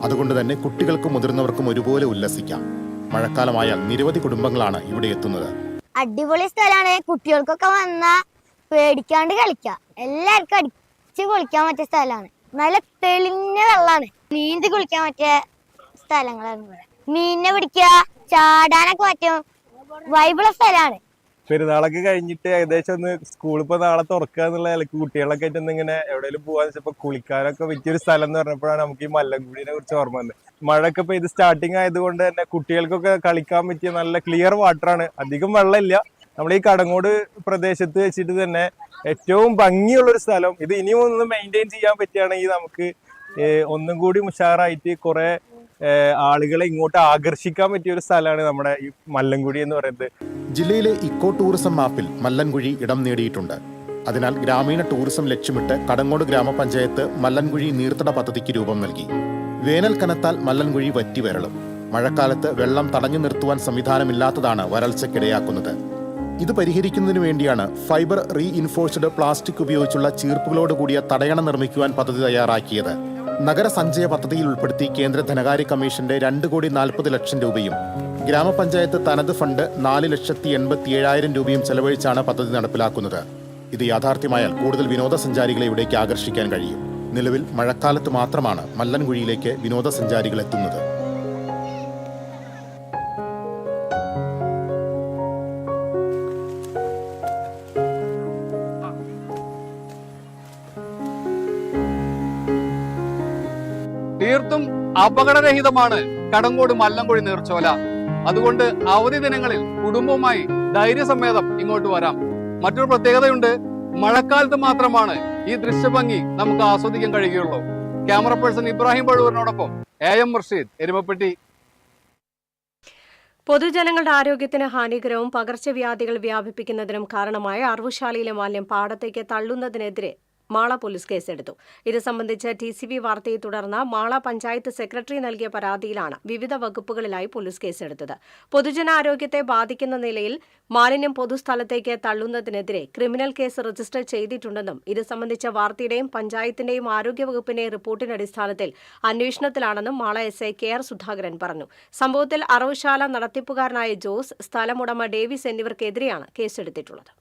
അതുകൊണ്ട് തന്നെ കുട്ടികൾക്കും മുതിർന്നവർക്കും ഒരുപോലെ ഉല്ലസിക്കാം. മഴക്കാലമായാൽ നിരവധി കുടുംബങ്ങളാണ് ഇവിടെ എത്തുന്നത്. അടിപൊളി സ്ഥലമാണ്. കുട്ടികൾക്കൊക്കെ വന്നാ പേടിക്കാണ്ട് കളിക്കാം. എല്ലാവർക്കും അടിച്ച് കുളിക്കാൻ പറ്റിയ സ്ഥലമാണ്. നല്ല തെളിഞ്ഞ വെള്ളമാണ്. നീന്തി കുളിക്കാൻ പറ്റിയ സ്ഥലങ്ങളാണ് ഇവിടെ. മീനിനെ പിടിക്കുക, ചാടാനൊക്കെ പറ്റും. വൈബിള സ്ഥലമാണ്. പെരുന്നാളൊക്കെ കഴിഞ്ഞിട്ട് ഏകദേശം ഒന്ന് സ്കൂൾ ഇപ്പൊ നാളെ തുറക്കുക എന്നുള്ള നിലക്ക് കുട്ടികളൊക്കെ ആയിട്ട് ഇങ്ങനെ എവിടെയെങ്കിലും പോകാന്ന് വെച്ചപ്പോ കുളിക്കാനൊക്കെ പറ്റിയൊരു സ്ഥലം എന്ന് പറഞ്ഞപ്പോഴാണ് നമുക്ക് ഈ മല്ലൻകുഴിനെ കുറിച്ച് ഓർമ്മ വന്നത്. മഴയൊക്കെ പെയ്ത് സ്റ്റാർട്ടിങ് ആയതുകൊണ്ട് തന്നെ കുട്ടികൾക്കൊക്കെ കളിക്കാൻ പറ്റിയ നല്ല ക്ലിയർ വാട്ടറാണ്. അധികം വെള്ളമില്ല. നമ്മൾ ഈ കടങ്ങോട് പ്രദേശത്ത് വെച്ചിട്ട് തന്നെ ഏറ്റവും ഭംഗിയുള്ളൊരു സ്ഥലം. ഇത് ഇനിയും ഒന്ന് മെയിൻറ്റെയിൻ ചെയ്യാൻ പറ്റുകയാണെങ്കിൽ നമുക്ക് ഒന്നും കൂടി ഉഷാറായിട്ട് കുറെ ആളുകളെ ഇങ്ങോട്ട് ആകർഷിക്കാൻ പറ്റിയ ഒരു സ്ഥലമാണ് നമ്മുടെ ഈ മല്ലൻകുഴി എന്ന് പറയുന്നത്. ജില്ലയിലെ ഇക്കോ ടൂറിസം മാപ്പിൽ മല്ലൻകുഴി ഇടം നേടിയിട്ടുണ്ട്. അതിനാൽ ഗ്രാമീണ ടൂറിസം ലക്ഷ്യമിട്ട് കടങ്ങോട് ഗ്രാമപഞ്ചായത്ത് മല്ലൻകുഴി നീർത്തട പദ്ധതിക്ക് രൂപം നൽകി. വേനൽ കനത്താൽ മല്ലൻകുഴി വറ്റി വരളും. മഴക്കാലത്ത് വെള്ളം തടഞ്ഞു നിർത്തുവാൻ സംവിധാനമില്ലാത്തതാണ് വരൾച്ചയ്ക്കിടയാക്കുന്നത്. ഇത് പരിഹരിക്കുന്നതിനു വേണ്ടിയാണ് ഫൈബർ റീഇൻഫോഴ്സ്ഡ് പ്ലാസ്റ്റിക് ഉപയോഗിച്ചുള്ള ചീർപ്പുകളോട് കൂടിയ തടയണ നിർമ്മിക്കുവാൻ പദ്ധതി തയ്യാറാക്കിയത്. നഗരസഞ്ചയ പദ്ധതിയിൽ ഉൾപ്പെടുത്തി കേന്ദ്ര ധനകാര്യ കമ്മീഷന്റെ 2,40,00,000 രൂപയും ഗ്രാമപഞ്ചായത്ത് തനത് ഫണ്ട് 4,87,000 രൂപയും ചെലവഴിച്ചാണ് പദ്ധതി നടപ്പിലാക്കുന്നത്. ഇത് യാഥാർത്ഥ്യമായാൽ കൂടുതൽ വിനോദസഞ്ചാരികളെ ഇവിടേക്ക് ആകർഷിക്കാൻ കഴിയും. നിലവിൽ മഴക്കാലത്ത് മാത്രമാണ് മല്ലൻകുഴിയിലേക്ക് വിനോദസഞ്ചാരികൾ എത്തുന്നത്. തീർത്തും അപകടരഹിതമാണ് കടങ്ങോട് മല്ലൻകുഴി നീർച്ചോല. അതുകൊണ്ട് അവധി ദിനങ്ങളിൽ കുടുംബവുമായി ധൈര്യസമേതം ഇങ്ങോട്ട് വരാം. മറ്റൊരു പ്രത്യേകതയുണ്ട്. മഴക്കാലത്ത് മാത്രമാണ് ഈ ദൃശ്യഭംഗി നമുക്ക് ആസ്വദിക്കാൻ കഴിയുകയുള്ളൂ. ക്യാമറ പേഴ്സൺ ഇബ്രാഹിം പഴുവൂരിനോടൊപ്പം AM റഷീദ്, എരുമപ്പെട്ടി. പൊതുജനങ്ങളുടെ ആരോഗ്യത്തിന് ഹാനികരവും പകർച്ചവ്യാധികൾ വ്യാപിപ്പിക്കുന്നതിനും കാരണമായ അറവുശാലയിലെ മാലിന്യം പാടത്തേക്ക് തള്ളുന്നതിനെതിരെ മാള പോലീസ് കേസെടുത്തു. ഇത് സംബന്ധിച്ച് TCV വാർത്തയെ തുടർന്ന് മാള പഞ്ചായത്ത് സെക്രട്ടറി നൽകിയ പരാതിയിലാണ് വിവിധ വകുപ്പുകളിലായി പോലീസ് കേസെടുത്തത്. പൊതുജനാരോഗ്യത്തെ ബാധിക്കുന്ന നിലയിൽ മാലിന്യം പൊതുസ്ഥലത്തേക്ക് തള്ളുന്നതിനെതിരെ ക്രിമിനൽ കേസ് രജിസ്റ്റർ ചെയ്തിട്ടുണ്ടെന്നും ഇത് സംബന്ധിച്ച വാർത്തയുടെയും പഞ്ചായത്തിന്റെയും ആരോഗ്യവകുപ്പിന്റെയും റിപ്പോർട്ടിന്റെ അടിസ്ഥാനത്തിൽ അന്വേഷണത്തിലാണെന്നും മാള SI KR സുധാകരൻ പറഞ്ഞു. സംഭവത്തിൽ അറവുശാല നടത്തിപ്പുകാരനായ ജോസ്, സ്ഥലമുടമ ഡേവിസ് എന്നിവർക്കെതിരെയാണ് കേസെടുത്തിട്ടുള്ളത്.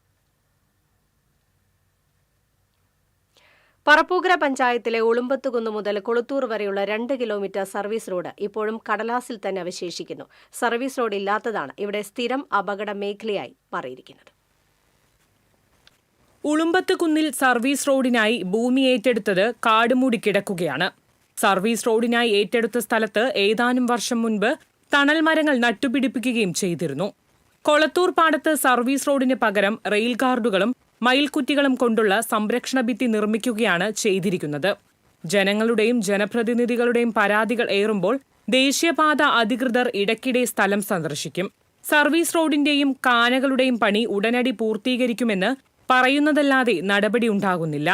പറപ്പൂക്കര പഞ്ചായത്തിലെ ഉളുമ്പത്തുകുന്ന് മുതൽ കൊളുത്തൂർ വരെയുള്ള 2 കിലോമീറ്റർ സർവീസ് റോഡ് ഇപ്പോഴും കടലാസിൽ തന്നെ അവശേഷിക്കുന്നു. സർവീസ് റോഡ് ഇല്ലാത്തതാണ് ഇവിടെ സ്ഥിരം അപകട മേഖലയായി മാറിയിരിക്കുന്നത്. ഉളുമ്പത്ത് കുന്നിൽ സർവീസ് റോഡിനായി ഭൂമി ഏറ്റെടുത്തത് കാടുമൂടി കിടക്കുകയാണ്. സർവീസ് റോഡിനായി ഏറ്റെടുത്ത സ്ഥലത്ത് ഏതാനും വർഷം മുൻപ് തണൽ മരങ്ങൾ നട്ടുപിടിപ്പിക്കുകയും ചെയ്തിരുന്നു. കൊളത്തൂർ പാടത്ത് സർവീസ് റോഡിന് പകരം റെയിൽ ഗാർഡുകളും മയിൽക്കുറ്റികളും കൊണ്ടുള്ള സംരക്ഷണ ഭിത്തി നിർമ്മിക്കുകയാണ് ചെയ്തിരിക്കുന്നത്. ജനങ്ങളുടെയും ജനപ്രതിനിധികളുടെയും പരാതികൾ ഏറുമ്പോൾ ദേശീയപാത അധികൃതർ ഇടയ്ക്കിടെ സ്ഥലം സന്ദർശിക്കും. സർവീസ് റോഡിന്റെയും കാനകളുടെയും പണി ഉടനടി പൂർത്തീകരിക്കുമെന്ന് പറയുന്നതല്ലാതെ നടപടി ഉണ്ടാകുന്നില്ല.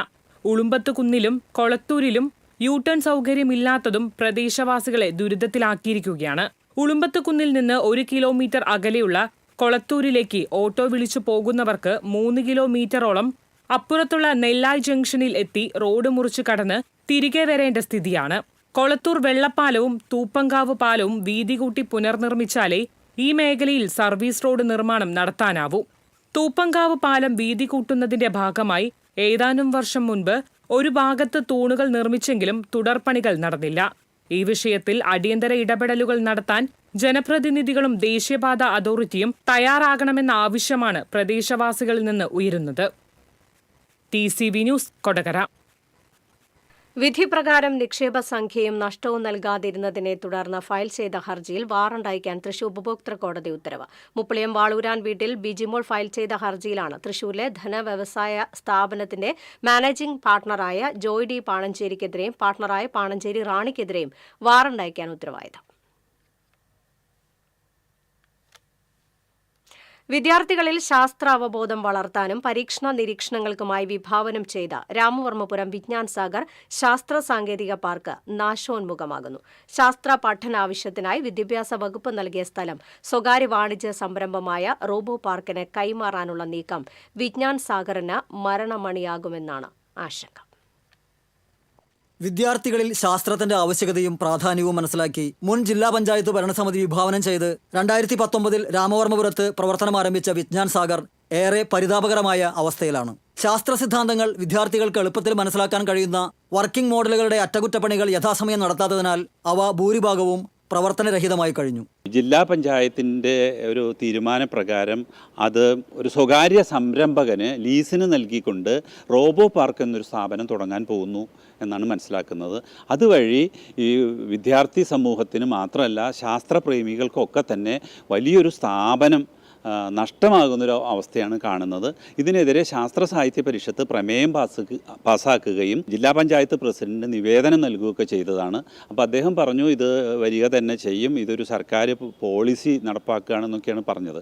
ഉളുമ്പത്ത് കുന്നിലും കൊളത്തൂരിലും യൂട്ടേൺ സൗകര്യമില്ലാത്തതും പ്രദേശവാസികളെ ദുരിതത്തിലാക്കിയിരിക്കുകയാണ്. ഉളുമ്പത്ത് കുന്നിൽ നിന്ന് 1 കിലോമീറ്റർ അകലെയുള്ള കൊളത്തൂരിലേക്ക് ഓട്ടോ വിളിച്ചു പോകുന്നവർക്ക് 3 കിലോമീറ്ററോളം അപ്പുറത്തുള്ള നെല്ലായ് ജംഗ്ഷനിൽ എത്തി റോഡ് മുറിച്ചു കടന്ന് തിരികെ വരേണ്ട സ്ഥിതിയാണ്. കൊളത്തൂർ വെള്ളപ്പാലവും തൂപ്പങ്കാവ് പാലവും വീതി കൂട്ടി പുനർനിർമ്മിച്ചാലേ ഈ മേഖലയിൽ സർവീസ് റോഡ് നിർമ്മാണം നടത്താനാവൂ. തൂപ്പങ്കാവ് പാലം വീതി കൂട്ടുന്നതിന്റെ ഭാഗമായി ഏതാനും വർഷം മുൻപ് ഒരു ഭാഗത്ത് തൂണുകൾ നിർമ്മിച്ചെങ്കിലും തുടർപണികൾ നടന്നില്ല. ഈ വിഷയത്തിൽ അടിയന്തര ഇടപെടലുകൾ നടത്താൻ ജനപ്രതിനിധികളും ദേശീയപാത അതോറിറ്റിയും തയ്യാറാകണമെന്ന ആവശ്യമാണ് പ്രദേശവാസികളിൽ നിന്ന് ഉയരുന്നത്. TCV news, Kodakara. വിധി പ്രകാരം നിക്ഷേപ സംഖ്യയും നഷ്ടവും നൽകാതിരുന്നതിനെ തുടർന്ന് ഫയൽ ചെയ്ത ഹർജിയിൽ വാറണ്ട് അയക്കാൻ തൃശൂർ ഉപഭോക്തൃ കോടതി ഉത്തരവ്. മുപ്പളിയം വാളൂരാൻ വീട്ടിൽ ബിജിമോൾ ഫയൽ ചെയ്ത ഹർജിയിലാണ് തൃശൂരിലെ ധനവ്യവസായ സ്ഥാപനത്തിന്റെ മാനേജിംഗ് പാർട്ണറായ ജോയ് ഡി പാണഞ്ചേരിക്കെതിരെയും പാർട്ണറായ പാണഞ്ചേരി റാണിക്കെതിരെയും വാറണ്ട് അയക്കാൻ ഉത്തരവായത്. വിദ്യാർത്ഥികളിൽ ശാസ്ത്ര അവബോധം വളർത്താനും പരീക്ഷണ നിരീക്ഷണങ്ങൾക്കുമായി വിഭാവനം ചെയ്ത രാമവർമ്മപുരം വിജ്ഞാൻ സാഗർ ശാസ്ത്ര സാങ്കേതിക പാർക്ക് നാശോന്മുഖമാകുന്നു. ശാസ്ത്ര പഠനാവശ്യത്തിനായി വിദ്യാഭ്യാസ വകുപ്പ് നൽകിയ സ്ഥലം സ്വകാര്യ വാണിജ്യ സംരംഭമായ റോബോ പാർക്കിന് കൈമാറാനുള്ള നീക്കം വിജ്ഞാൻ സാഗറിന് മരണമണിയാകുമെന്നാണ് ആശങ്ക. വിദ്യാർത്ഥികളിൽ ശാസ്ത്രത്തിന്റെ ആവശ്യകതയും പ്രാധാന്യവും മനസ്സിലാക്കി മുൻ ജില്ലാ പഞ്ചായത്ത് ഭരണസമിതി വിഭാവനം ചെയ്ത് 2019 രാമവർമ്മപുരത്ത് പ്രവർത്തനം ആരംഭിച്ച വിജ്ഞാൻ സാഗർ ഏറെ പരിതാപകരമായ അവസ്ഥയിലാണ്. ശാസ്ത്ര സിദ്ധാന്തങ്ങൾ വിദ്യാർത്ഥികൾക്ക് എളുപ്പത്തിൽ മനസ്സിലാക്കാൻ കഴിയുന്ന വർക്കിംഗ് മോഡലുകളുടെ അറ്റകുറ്റപ്പണികൾ യഥാസമയം നടത്താത്തതിനാൽ അവ ഭൂരിഭാഗവും പ്രവർത്തനരഹിതമായി കഴിഞ്ഞു. ജില്ലാ പഞ്ചായത്തിൻ്റെ ഒരു തീരുമാനപ്രകാരം അത് ഒരു സ്വകാര്യ സംരംഭകന് ലീസിന് നൽകിക്കൊണ്ട് റോബോ പാർക്ക് എന്നൊരു സ്ഥാപനം തുടങ്ങാൻ പോകുന്നു എന്നാണ് മനസ്സിലാക്കുന്നത്. അതുവഴി ഈ വിദ്യാർത്ഥി സമൂഹത്തിന് മാത്രമല്ല ശാസ്ത്രപ്രേമികൾക്കൊക്കെ തന്നെ വലിയൊരു സ്ഥാപനം നഷ്ടമാകുന്നൊരു അവസ്ഥയാണ് കാണുന്നത്. ഇതിനെതിരെ ശാസ്ത്ര സാഹിത്യ പരിഷത്ത് പ്രമേയം പാസ്സാക്കുകയും ജില്ലാ പഞ്ചായത്ത് പ്രസിഡന്റ് നിവേദനം നൽകുകയൊക്കെ ചെയ്തതാണ്. അപ്പോൾ അദ്ദേഹം പറഞ്ഞു ഇത് വരിക തന്നെ ചെയ്യും, ഇതൊരു സർക്കാർ പോളിസി നടപ്പാക്കുകയാണെന്നൊക്കെയാണ് പറഞ്ഞത്.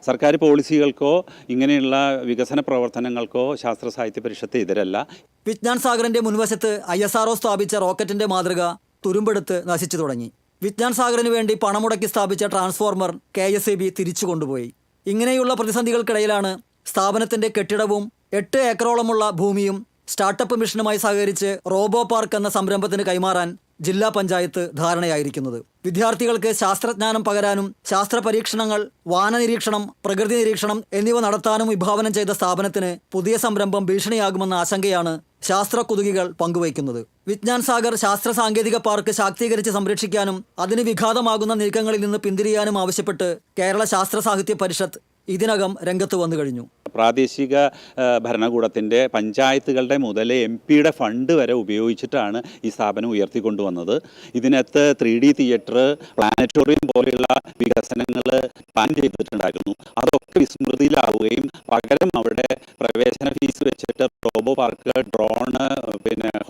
സർക്കാർ പോളിസികൾക്കോ ഇങ്ങനെയുള്ള വികസന പ്രവർത്തനങ്ങൾക്കോ ശാസ്ത്ര സാഹിത്യ പരിഷത്ത് എതിരല്ല. വിജ്ഞാൻ സാഗറിന്റെ മുൻവശത്ത് ISRO സ്ഥാപിച്ച റോക്കറ്റിന്റെ മാതൃക തുരുമ്പെടുത്ത് നശിച്ചു തുടങ്ങി. വിജ്ഞാൻ സാഗറിന് വേണ്ടി പണമുടക്കി സ്ഥാപിച്ച ട്രാൻസ്ഫോർമർ KSEB തിരിച്ചു കൊണ്ടുപോയി. ഇങ്ങനെയുള്ള പ്രതിസന്ധികൾക്കിടയിലാണ് സ്ഥാപനത്തിന്റെ കെട്ടിടവും 8 ഏക്കറോളമുള്ള ഭൂമിയും സ്റ്റാർട്ടപ്പ് മിഷനുമായി സഹകരിച്ച് റോബോ പാർക്ക് എന്ന സംരംഭത്തിന് കൈമാറാൻ ജില്ലാ പഞ്ചായത്ത് ധാരണയായിരിക്കുന്നത്. വിദ്യാർത്ഥികൾക്ക് ശാസ്ത്രജ്ഞാനം പകരാനും ശാസ്ത്ര പരീക്ഷണങ്ങൾ, വാനനിരീക്ഷണം, പ്രകൃതി നിരീക്ഷണം എന്നിവ നടത്താനും വിഭാവനം ചെയ്ത സ്ഥാപനത്തിന് പുതിയ സംരംഭം ഭീഷണിയാകുമെന്ന ആശങ്കയാണ് ശാസ്ത്ര കുതുകികൾ പങ്കുവയ്ക്കുന്നത്. വിജ്ഞാൻ സാഗർ ശാസ്ത്ര സാങ്കേതിക പാർക്ക് ശാക്തീകരിച്ച് സംരക്ഷിക്കാനും അതിന് വിഘാതമാകുന്ന നീക്കങ്ങളിൽ നിന്ന് പിന്തിരിയാനും ആവശ്യപ്പെട്ട് കേരള ശാസ്ത്ര സാഹിത്യ പരിഷത്ത് ഇതിനകം രംഗത്ത് വന്നു കഴിഞ്ഞു. പ്രാദേശിക ഭരണകൂടത്തിൻ്റെ പഞ്ചായത്തുകളുടെ മുതൽ MP-യുടെ ഫണ്ട് വരെ ഉപയോഗിച്ചിട്ടാണ് ഈ സ്ഥാപനം ഉയർത്തിക്കൊണ്ടുവന്നത്. ഇതിനകത്ത് 3D തിയേറ്റർ, പ്ലാനറ്റോറിയം പോലെയുള്ള വികസനങ്ങൾ പ്ലാൻ ചെയ്തിട്ടുണ്ടായിരുന്നു. അതൊക്കെ വിസ്മൃതിയിലാവുകയും പകരം അവിടെ പ്രവേശന ഫീസ് വെച്ചിട്ട് റോബോ പാർക്ക്, ഡ്രോണ്,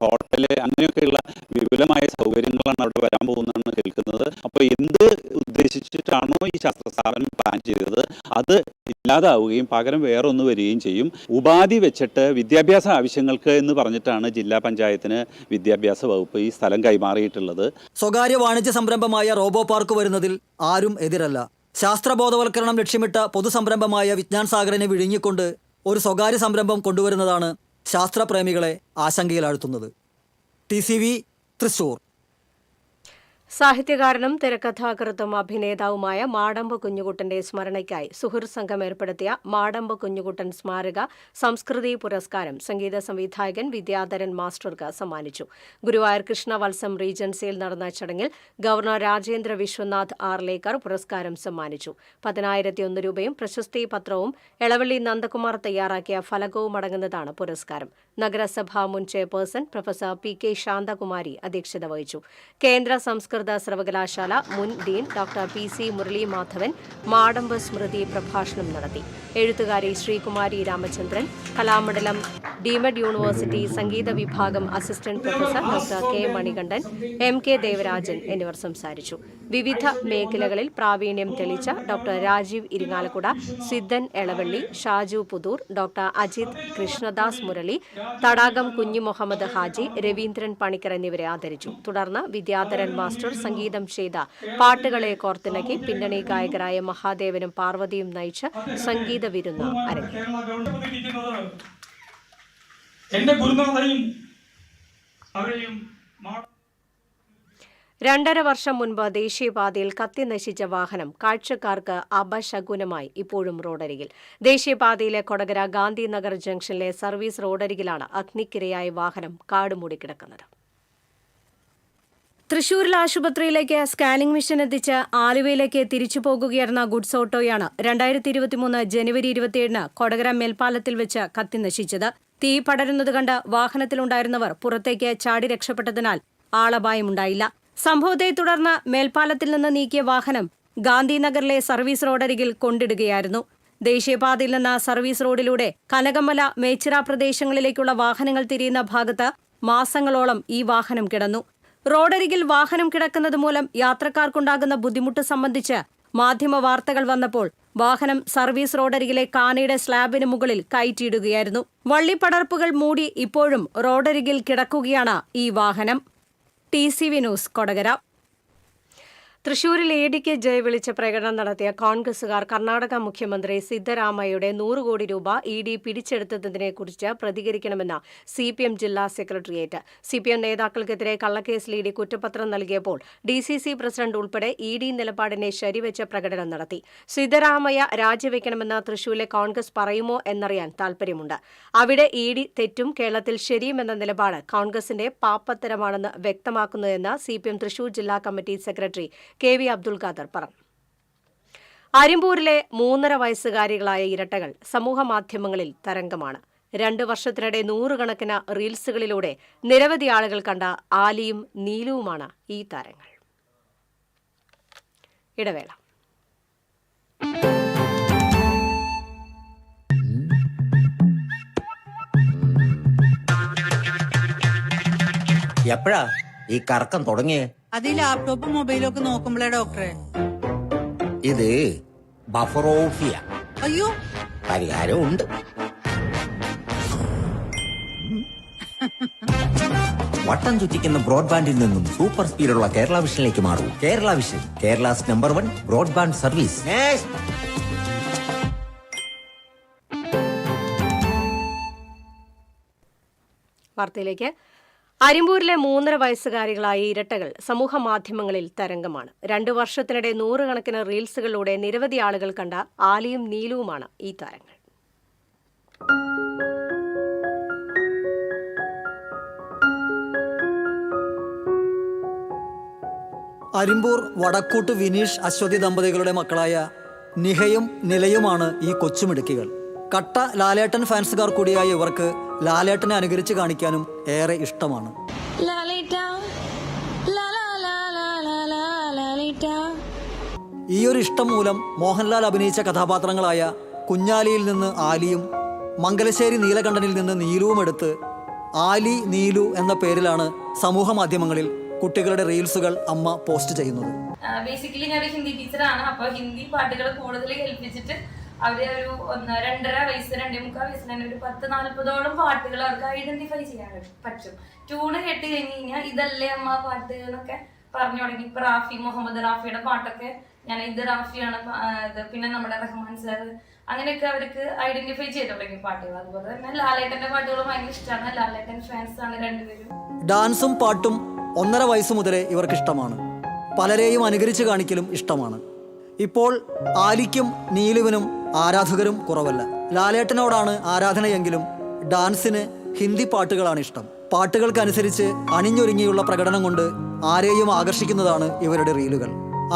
ഹോട്ടൽ അങ്ങനെയൊക്കെയുള്ള വിപുലമായ സൗകര്യങ്ങളാണ് അവിടെ വരാൻ പോകുന്നതെന്ന് കേൾക്കുന്നത്. അപ്പോൾ എന്ത് ഉദ്ദേശിച്ചിട്ടാണോ ഈ ശാസ്ത്ര സ്ഥാപനം പ്ലാൻ ചെയ്തത് അത് ഇല്ലാതാവുകയും പകരം വേറെ ഒന്ന് വരികയും ചെയ്യും. ഉപാധി വെച്ചിട്ട് വിദ്യാഭ്യാസ ആവശ്യങ്ങൾക്ക് എന്ന് പറഞ്ഞിട്ടാണ് ജില്ലാ പഞ്ചായത്തിന് വിദ്യാഭ്യാസ വകുപ്പ് ഈ സ്ഥലം കൈമാറിയിട്ടുള്ളത്. സ്വകാര്യ വാണിജ്യ സംരംഭമായ റോബോ പാർക്ക് വരുന്നതിൽ ആരും എതിരല്ല. ശാസ്ത്രബോധവൽക്കരണം ലക്ഷ്യമിട്ട പൊതുസംരംഭമായ വിജ്ഞാൻ സാഗറിനെ വിഴുങ്ങിക്കൊണ്ട് ഒരു സ്വകാര്യ സംരംഭം കൊണ്ടുവരുന്നതാണ് ശാസ്ത്രപ്രേമികളെ ആശങ്കയിലാഴ്ത്തുന്നത്. TCV തൃശൂർ. സാഹിത്യകാരനും തിരക്കഥാകൃത്തും അഭിനേതാവുമായ മാടമ്പ് കുഞ്ഞുകുട്ടന്റെ സ്മരണയ്ക്കായി സുഹൃത്ത് സംഘം ഏർപ്പെടുത്തിയ മാടമ്പ് കുഞ്ഞുകുട്ടൻ സ്മാരക സംസ്കൃതി പുരസ്കാരം സംഗീത സംവിധായകൻ വിദ്യാധരൻ മാസ്റ്റർക്ക് സമ്മാനിച്ചു. ഗുരുവായൂർ കൃഷ്ണവത്സം റീജൻസിയിൽ നടന്ന ചടങ്ങിൽ ഗവർണർ രാജേന്ദ്ര വിശ്വനാഥ് ആർലേക്കർ പുരസ്കാരം സമ്മാനിച്ചു. 10,001 രൂപയും പ്രശസ്തി പത്രവും എളവള്ളി നന്ദകുമാർ തയ്യാറാക്കിയ ഫലകവും അടങ്ങുന്നതാണ് പുരസ്കാരം. നഗരസഭാ മുൻ ചെയർപേഴ്സൺ പ്രൊഫസർ പി.കെ. ശാന്തകുമാരി അധ്യക്ഷത വഹിച്ചു. കേന്ദ്ര സംസ്കൃത സർവകലാശാല മുൻ dean doctor P C. Murali Madhavan Madambu സ്മൃതി പ്രഭാഷണം നടത്തി. എഴുത്തുകാരി ശ്രീകുമാരി രാമചന്ദ്രൻ, കലാമണ്ഡലം ഡീമഡ് യൂണിവേഴ്സിറ്റി സംഗീത വിഭാഗം assistant professor doctor K. Manikandan, M. K. Devarajan എന്നിവർ സംസാരിച്ചു. വിവിധ മേഖലകളിൽ പ്രാവീണ്യം തെളിയിച്ച ഡോക്ടർ രാജീവ് ഇരിങ്ങാലക്കുട, സിദ്ധൻ എളവള്ളി, ഷാജു പുതൂർ, ഡോക്ടർ അജിത് കൃഷ്ണദാസ് മുരളി, തടാകം കുഞ്ഞു മുഹമ്മദ് ഹാജി, രവീന്ദ്രൻ പണിക്കർ എന്നിവരെ ആദരിച്ചു. തുടർന്ന് വിദ്യാധരൻ മാസ്റ്റർ സംഗീതം ചെയ്ത പാട്ടുകളെ കോർത്തിണക്കി പിന്നണി ഗായകരായ മഹാദേവനും പാർവതിയും നയിച്ച സംഗീത വിരുന്ന് അരങ്ങേറി. എന്റെ ഗുരുനാഥയും അവരെയും 2.5 വർഷം മുൻപ് ദേശീയപാതയിൽ കത്തിനശിച്ച വാഹനം കാഴ്ചക്കാർക്ക് അപശകുനമായി ഇപ്പോഴും റോഡരികിൽ. ദേശീയപാതയിലെ കൊടകര ഗാന്ധിനഗർ ജംഗ്ഷനിലെ സർവീസ് റോഡരികിലാണ് അഗ്നിക്കിരയായ വാഹനം കാടുമൂടിക്കിടക്കുന്നത്. തൃശൂരിൽ ആശുപത്രിയിലേക്ക് സ്കാനിംഗ് മെഷീൻ എത്തിച്ച് ആലുവയിലേക്ക് തിരിച്ചു പോകുകയായിരുന്ന ഗുഡ്സ് ഓട്ടോയാണ് 2023 ജനുവരി 27 കൊടകര മേൽപ്പാലത്തിൽ വെച്ച് കത്തിനശിച്ചത്. തീ പടരുന്നത് കണ്ട് വാഹനത്തിലുണ്ടായിരുന്നവർ പുറത്തേക്ക് ചാടി രക്ഷപ്പെട്ടതിനാൽ ആളപായമുണ്ടായില്ല. സംഭവത്തെ തുടർന്ന് മേൽപ്പാലത്തിൽ നിന്ന് നീക്കിയ വാഹനം ഗാന്ധിനഗറിലെ സർവീസ് റോഡരികിൽ കൊണ്ടിടുകയായിരുന്നു. ദേശീയപാതയിൽ നിന്ന് സർവീസ് റോഡിലൂടെ കനകമല, മേച്ചിറ പ്രദേശങ്ങളിലേക്കുള്ള വാഹനങ്ങൾ തിരിയുന്ന ഭാഗത്ത് മാസങ്ങളോളം ഈ വാഹനം കിടന്നു. റോഡരികിൽ വാഹനം കിടക്കുന്നത് മൂലം യാത്രക്കാർക്കുണ്ടാകുന്ന ബുദ്ധിമുട്ട് സംബന്ധിച്ച് മാധ്യമ വാർത്തകൾ വന്നപ്പോൾ വാഹനം സർവീസ് റോഡരികിലെ കാനയുടെ സ്ലാബിന് മുകളിൽ കയറ്റിയിടുകയായിരുന്നു. വള്ളിപ്പടർപ്പുകൾ മൂടി ഇപ്പോഴും റോഡരികിൽ കിടക്കുകയാണ് ഈ വാഹനം. TCV news, Kodakara. തൃശൂരിൽ എഡിക്ക് ജയ് വിളിച്ച് പ്രകടനം നടത്തിയ കോൺഗ്രസുകാർ കർണാടക മുഖ്യമന്ത്രി സിദ്ധരാമയ്യയുടെ 100 കോടി രൂപ ED പിടിച്ചെടുത്തതിനെക്കുറിച്ച് പ്രതികരിക്കണമെന്ന് CPM ജില്ലാ സെക്രട്ടേറിയറ്റ്. CPM നേതാക്കൾക്കെതിരെ കള്ളക്കേസിൽ ED കുറ്റപത്രം നൽകിയപ്പോൾ DCC പ്രസിഡന്റ് ഉൾപ്പെടെ ED നിലപാടിനെ ശരിവെച്ച് പ്രകടനം നടത്തി. സിദ്ധരാമയ്യ രാജിവെക്കണമെന്ന് തൃശൂരിലെ കോൺഗ്രസ് പറയുമോ എന്നറിയാൻ താൽപര്യമുണ്ട്. അവിടെ ED തെറ്റും കേരളത്തിൽ ശരിയുമെന്ന നിലപാട് കോൺഗ്രസിന്റെ പാപ്പത്തരമാണെന്ന് വ്യക്തമാക്കുന്നതെന്ന് CPM തൃശൂർ ജില്ലാ committee secretary KV Abdul Khader പറഞ്ഞു. അരിമ്പൂരിലെ 3.5 വയസ്സുകാരികളായ ഇരട്ടകൾ സമൂഹമാധ്യമങ്ങളിൽ തരംഗമാണ്. 2 വർഷത്തിനിടെ 100 കണക്കിന് റീൽസുകളിലൂടെ നിരവധി ആളുകൾ കണ്ട ആലിയും നീലുവുമാണ് ഈ താരങ്ങൾ. ഇടവേള. എപ്പോഴാ ഈ കറക്കം തുടങ്ങിയേ? അത് ഈ ലാപ്ടോപ്പും മൊബൈലും ഒക്കെ നോക്കുമ്പോഴേ ഡോക്ടറെ. ഇത് ബഫറോഫിയ. അയ്യോ, പരിഹാരമുണ്ട്. വട്ടം ചുറ്റിക്കുന്ന ബ്രോഡ്ബാൻഡിൽ നിന്നും സൂപ്പർ സ്പീഡുള്ള കേരള വിഷനിലേക്ക് മാറൂ. Kerala vision, Kerala's number 1 broadband service. വാർത്തയിലേക്ക്. അരിമ്പൂരിലെ 3.5 വയസ്സുകാരികളായ ഇരട്ടകൾ സമൂഹമാധ്യമങ്ങളിൽ തരംഗമാണ്. 2 വർഷത്തിനിടെ 100 കണക്കിന് റീൽസുകളിലൂടെ നിരവധി ആളുകൾ കണ്ട ആലിയും നീലുവുമാണ് ഈ താരങ്ങൾ. അരിമ്പൂർ വടക്കൂട്ട് വിനീഷ് അശ്വതി ദമ്പതികളുടെ മക്കളായ നിഹയും നിലയുമാണ് ഈ കൊച്ചുമിടുക്കികൾ. കട്ട ലാലേട്ടൻ ഫാൻസുകാർ കൂടിയായ ഇവർക്ക് ലാലേട്ടനെ അനുകരിച്ച് കാണിക്കാനും ഏറെ ഇഷ്ടമാണ്. ഈ ഒരു ഇഷ്ടം മൂലം മോഹൻലാൽ അഭിനയിച്ച കഥാപാത്രങ്ങളായ കുഞ്ഞാലിയിൽ നിന്ന് ആലിയും മംഗലശ്ശേരി നീലകണ്ഠനിൽ നിന്ന് നീലുവും എടുത്ത് ആലി നീലു എന്ന പേരിലാണ് സമൂഹ മാധ്യമങ്ങളിൽ കുട്ടികളുടെ റീൽസുകൾ അമ്മ പോസ്റ്റ് ചെയ്യുന്നത്. ബേസിക്കലി ഞാനൊരു ഹിന്ദി ടീച്ചറാണ്. അപ്പോൾ ഹിന്ദി പാട്ടുകൾ കൂടുതൽ കേൾപ്പിച്ചിട്ട് അവരെ ഒരു 2.5 വയസ്സ് 2.25 വയസ്സിൽ തന്നെ ഒരു 10-40ഓളം പാട്ടുകൾ അവർക്ക് ഐഡന്റിഫൈ ചെയ്യാൻ പറ്റും. ട്യൂണ് കേട്ട് കഴിഞ്ഞ് കഴിഞ്ഞാൽ ഇതല്ലേ അമ്മ പാട്ട് എന്നൊക്കെ പറഞ്ഞു തുടങ്ങി. ഇപ്പൊ റാഫി, മുഹമ്മദ് റാഫിയുടെ പാട്ടൊക്കെ ഞാൻ ഇത് റാഫിയാണ്, പിന്നെ നമ്മുടെ റഹ്മാൻ സാർ, അങ്ങനെയൊക്കെ അവർക്ക് ഐഡന്റിഫൈ ചെയ്ത് തുടങ്ങി പാട്ടുകൾ. അതുപോലെ തന്നെ ലാലേട്ടന്റെ പാട്ടുകൾ ഭയങ്കര ഇഷ്ടമാണ്. ലാലേട്ടൻ ഫാൻസ് ആണ് രണ്ടുപേരും. ഡാൻസും പാട്ടും 1.5 വയസ്സ് മുതലേ ഇവർക്കിഷ്ടമാണ്. പലരെയും അനുകരിച്ച് കാണിക്കലും ഇഷ്ടമാണ്. ഇപ്പോൾ ആലിക്കും നീലുവിനും ആരാധകരും കുറവല്ല. ലാലേട്ടനോടാണ് ആരാധനയെങ്കിലും ഡാൻസിന് ഹിന്ദി പാട്ടുകളാണ് ഇഷ്ടം. പാട്ടുകൾക്കനുസരിച്ച് അണിഞ്ഞൊരുങ്ങിയുള്ള പ്രകടനം കൊണ്ട് ആരെയും ആകർഷിക്കുന്നതാണ് ഇവരുടെ റീലുകൾ.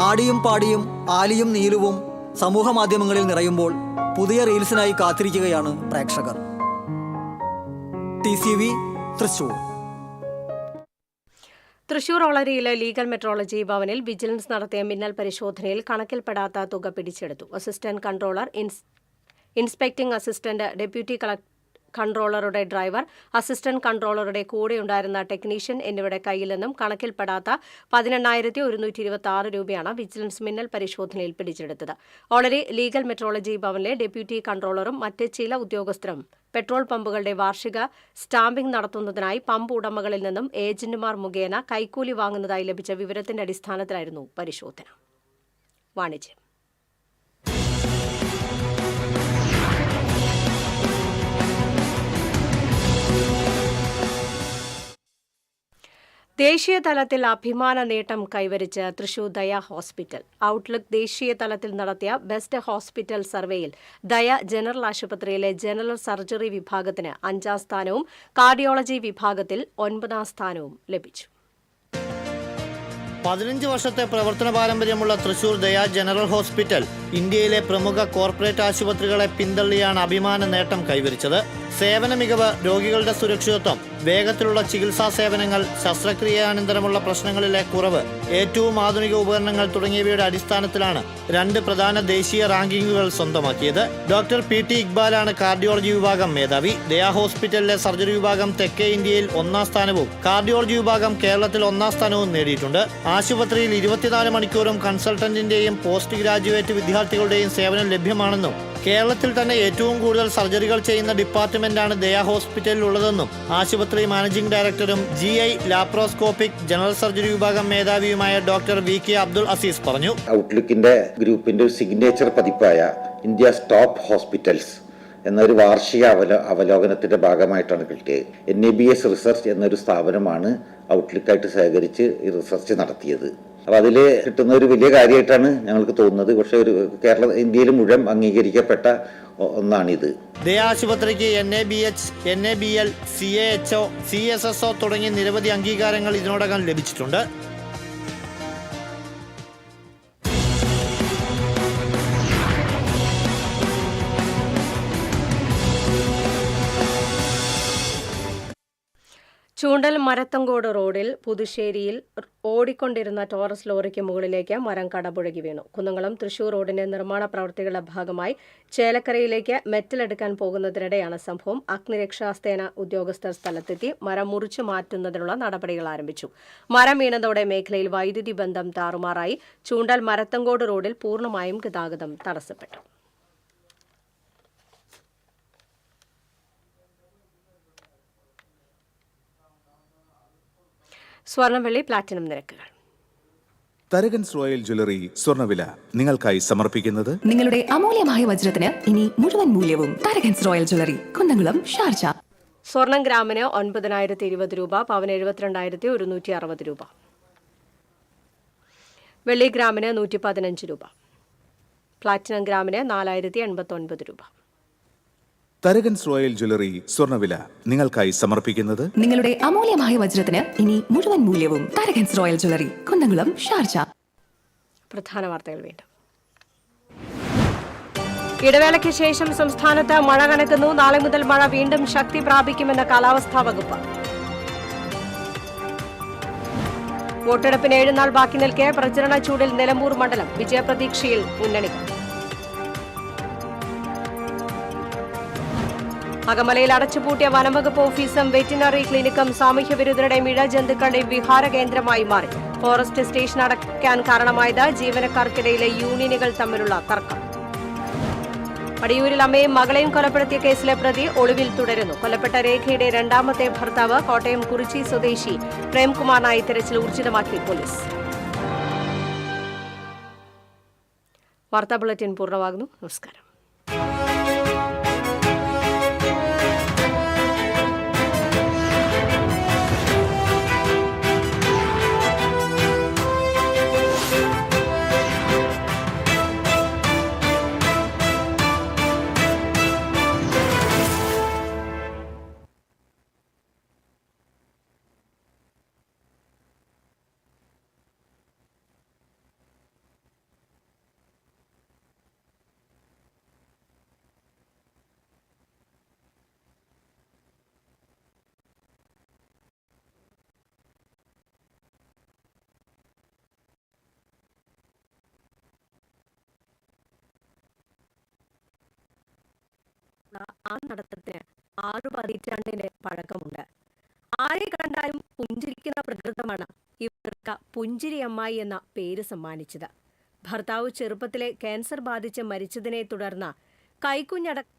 ആടിയും പാടിയും ആലിയും നീലുവും സമൂഹ മാധ്യമങ്ങളിൽ നിറയുമ്പോൾ പുതിയ റീൽസിനായി കാത്തിരിക്കുകയാണ് പ്രേക്ഷകർ. TCV തൃശൂർ. തൃശൂർ ഒളരിയിലെ ലീഗൽ മെട്രോളജി ഭവനിൽ വിജിലൻസ് നടത്തിയ മിന്നൽ പരിശോധനയിൽ കണക്കിൽപ്പെടാത്ത തുക പിടിച്ചെടുത്തു. Assistant controller, inspecting assistant, deputy കൺട്രോളറുടെ ഡ്രൈവർ, അസിസ്റ്റന്റ് കൺട്രോളറുടെ കൂടെയുണ്ടായിരുന്ന ടെക്നീഷ്യൻ എന്നിവരുടെ കയ്യിൽ നിന്നും കണക്കിൽപ്പെടാത്ത 18,126 രൂപയാണ് വിജിലൻസ് മിന്നൽ പരിശോധനയിൽ പിടിച്ചെടുത്തത്. ഒളരി ലീഗൽ മെട്രോളജി ഭവനിലെ ഡെപ്യൂട്ടി കൺട്രോളറും മറ്റ് ചില ഉദ്യോഗസ്ഥരും പെട്രോൾ പമ്പുകളുടെ വാർഷിക സ്റ്റാമ്പിംഗ് നടത്തുന്നതിനായി പമ്പ് ഉടമകളിൽ നിന്നും ഏജന്റുമാർ മുഖേന കൈക്കൂലി വാങ്ങുന്നതായി ലഭിച്ച വിവരത്തിന്റെ അടിസ്ഥാനത്തിലായിരുന്നു പരിശോധന. വാണിജ്യം. ദേശീയ തലത്തിൽ അഭിമാന നേട്ടം കൈവരിച്ച് തൃശൂർ ദയ ഹോസ്പിറ്റൽ. ഔട്ട്ലുക്ക് ദേശീയ തലത്തിൽ നടത്തിയ ബെസ്റ്റ് ഹോസ്പിറ്റൽ സർവേയിൽ ദയ ജനറൽ ആശുപത്രിയിലെ ജനറൽ സർജറി വിഭാഗത്തിന് 5ാം സ്ഥാനവും കാർഡിയോളജി വിഭാഗത്തിൽ 9ാം സ്ഥാനവും ലഭിച്ചു. 15 വർഷത്തെ പ്രവർത്തന പാരമ്പര്യമുള്ള തൃശൂർ ദയ ജനറൽ ഹോസ്പിറ്റൽ ഇന്ത്യയിലെ പ്രമുഖ കോർപ്പറേറ്റ് ആശുപത്രികളെ പിന്തള്ളിയാണ് അഭിമാന നേട്ടം കൈവരിച്ചത്. സേവന മികവ്, രോഗികളുടെ സുരക്ഷിതത്വം, വേഗത്തിലുള്ള ചികിത്സാ സേവനങ്ങൾ, ശസ്ത്രക്രിയാനന്തരമുള്ള പ്രശ്നങ്ങളിലെ കുറവ്, ഏറ്റവും ആധുനിക ഉപകരണങ്ങൾ തുടങ്ങിയവയുടെ അടിസ്ഥാനത്തിലാണ് 2 പ്രധാന ദേശീയ റാങ്കിങ്ങുകൾ സ്വന്തമാക്കിയത്. ഡോക്ടർ PT ഇക്ബാലാണ് കാർഡിയോളജി വിഭാഗം മേധാവി. ദയ ഹോസ്പിറ്റലിലെ സർജറി വിഭാഗം തെക്കേ ഇന്ത്യയിൽ 1ാം സ്ഥാനവും കാർഡിയോളജി വിഭാഗം കേരളത്തിൽ 1ാം സ്ഥാനവും നേടിയിട്ടുണ്ട്. ആശുപത്രിയിൽ 24 മണിക്കൂറും കൺസൾട്ടന്റിന്റെയും പോസ്റ്റ് ഗ്രാജുവേറ്റ് വിദ്യാർത്ഥികളുടെയും സേവനം ലഭ്യമാണെന്നും കേരളത്തിൽ തന്നെ ഏറ്റവും കൂടുതൽ സർജറികൾ ചെയ്യുന്ന ഡിപ്പാർട്ട്മെന്റാണ് ദയ ഹോസ്പിറ്റലിൽ ഉള്ളതെന്നും ആശുപത്രി മാനേജിംഗ് ഡയറക്ടറും GI ലാപ്രോസ്കോപ്പിക് ജനറൽ സർജറി വിഭാഗം മേധാവിയുമായ ഡോക്ടർ VK അബ്ദുൾ അസീസ് പറഞ്ഞു. ഔട്ട്ലുക്കിന്റെ ഗ്രൂപ്പിന്റെ ഒരു സിഗ്നേച്ചർ പതിപ്പായ ഇന്ത്യസ് ടോപ്പ് ഹോസ്പിറ്റൽസ് എന്നൊരു വാർഷിക അവലോകനത്തിന്റെ ഭാഗമായിട്ടാണ് കിട്ടിയത്. NABS റിസർച്ച് എന്നൊരു സ്ഥാപനമാണ് ഔട്ട്ലുക്കായിട്ട് സഹകരിച്ച് ഈ റിസർച്ച് നടത്തിയത്. അപ്പോൾ അതിൽ കിട്ടുന്ന ഒരു വലിയ കാര്യമായിട്ടാണ് ഞങ്ങൾക്ക് തോന്നുന്നത്. പക്ഷേ ഒരു ഇന്ത്യയിൽ മുഴുവൻ അംഗീകരിക്കപ്പെട്ട ഒന്നാണിത്. ദയ ആശുപത്രിക്ക് NABH, NABL, CAHO, CSSO തുടങ്ങിയ നിരവധി അംഗീകാരങ്ങൾ ഇതിനോടകം ലഭിച്ചിട്ടുണ്ട്. ചൂണ്ടൽ മരത്തങ്കോട് റോഡിൽ പുതുശ്ശേരിയിൽ ഓടിക്കൊണ്ടിരുന്ന ടോറസ് ലോറിക്ക് മുകളിലേക്ക് മരം കടപുഴകി വീണു. കുന്നംകുളം തൃശൂർ റോഡിന്റെ നിർമ്മാണ പ്രവൃത്തികളുടെ ഭാഗമായി ചേലക്കരയിലേക്ക് മെറ്റലെടുക്കാൻ പോകുന്നതിനിടെയാണ് സംഭവം. അഗ്നിരക്ഷാസേന ഉദ്യോഗസ്ഥർ സ്ഥലത്തെത്തി മരം മുറിച്ചു മാറ്റുന്നതിനുള്ള നടപടികൾ ആരംഭിച്ചു. മരം വീണതോടെ മേഖലയിൽ വൈദ്യുതി ബന്ധം താറുമാറായി. ചൂണ്ടൽ മരത്തങ്കോട് റോഡിൽ പൂർണ്ണമായും ഗതാഗതം തടസ്സപ്പെട്ടു. സ്വർണ്ണവെള്ളി പ്ലാറ്റിനം നിരക്കുകൾ. തരകൻസ് റോയൽ ജ്വല്ലറി സ്വർണ്ണവില നിങ്ങൾക്കായി സമർപ്പിക്കുന്നത് നിങ്ങളുടെ അമൂല്യമായ വജ്രത്തിന് ഇനി മുഴുവൻ മൂല്യവും Tharakans royal jewellery, Kunnamkulam, Sharjah. സ്വർണം ഗ്രാമിന് 9,020 രൂപ, പവന് 72,160 രൂപ. വെള്ളി ഗ്രാമിന് 115 രൂപ. പ്ലാറ്റിനം ഗ്രാമിന് 4,089 രൂപ. തരകൻസ് റോയൽ ജ്വല്ലറി സ്വർണ്ണവില നിങ്ങൾക്കായി സമർപ്പിക്കുന്നത് നിങ്ങളുടെ അമൂല്യമായ വജ്രത്തിന് ഇനി മുഴുവൻ മൂല്യവും Tharakans royal jewellery, Kunnamkulam, Sharjah. പ്രധാന വാർത്തകൾ വീണ്ടും. ഇടവേളയ്ക്ക് ശേഷം സംസ്ഥാനത്ത് മഴ കനക്കുന്നു. നാളെ മുതൽ മഴ വീണ്ടും ശക്തി പ്രാപിക്കുമെന്ന് കാലാവസ്ഥാ വകുപ്പ്. വോട്ടെടുപ്പിന് 7 നാൾ ബാക്കി നിൽക്കെ പ്രചരണ ചൂടിൽ നിലമ്പൂർ മണ്ഡലം. വിജയപ്രതീക്ഷയിൽ മുന്നണികൾ. അകമലയിൽ അടച്ചുപൂട്ടിയ വനംവകുപ്പ് ഓഫീസും വെറ്റിനറി ക്ലിനിക്കും സാമൂഹ്യവിരുദ്ധരുടെയും ഇഴജന്തുക്കളുടെയും വിഹാര കേന്ദ്രമായി മാറി. ഫോറസ്റ്റ് സ്റ്റേഷൻ അടയ്ക്കാൻ കാരണമായത് ജീവനക്കാർക്കിടയിലെ യൂണിയനുകൾ തമ്മിലുള്ള തർക്കം. പടിയൂരിൽ അമ്മയും മകളെയും കൊലപ്പെടുത്തിയ കേസിലെ പ്രതി ഒളിവിൽ തുടരുന്നു. കൊല്ലപ്പെട്ട രേഖയുടെ 2ാമത്തെ ഭർത്താവ് കോട്ടയം കുറിച്ചി സ്വദേശി പ്രേംകുമാറിനായി തെരച്ചിൽ ഊർജിതമാക്കി പോലീസ്. വാർത്താ ബുള്ളറ്റിൻ പൂർണ്ണമാകുന്നു. നമസ്കാരം. നടത്തുന്ന ആ നടത്തത്തിന് 6 പതിറ്റാണ്ടിന്റെ പഴക്കമുണ്ട്. ആരെ കണ്ടാലും പുഞ്ചിരിക്കുന്ന പ്രകൃതമാണ് ഇവർക്ക് പുഞ്ചിരി അമ്മായി എന്ന പേര് സമ്മാനിച്ചത്. ഭർത്താവ് ചെറുപ്പത്തിലെ ക്യാൻസർ ബാധിച്ച് മരിച്ചതിനെ തുടർന്ന് കൈക്കുഞ്ഞടക്കം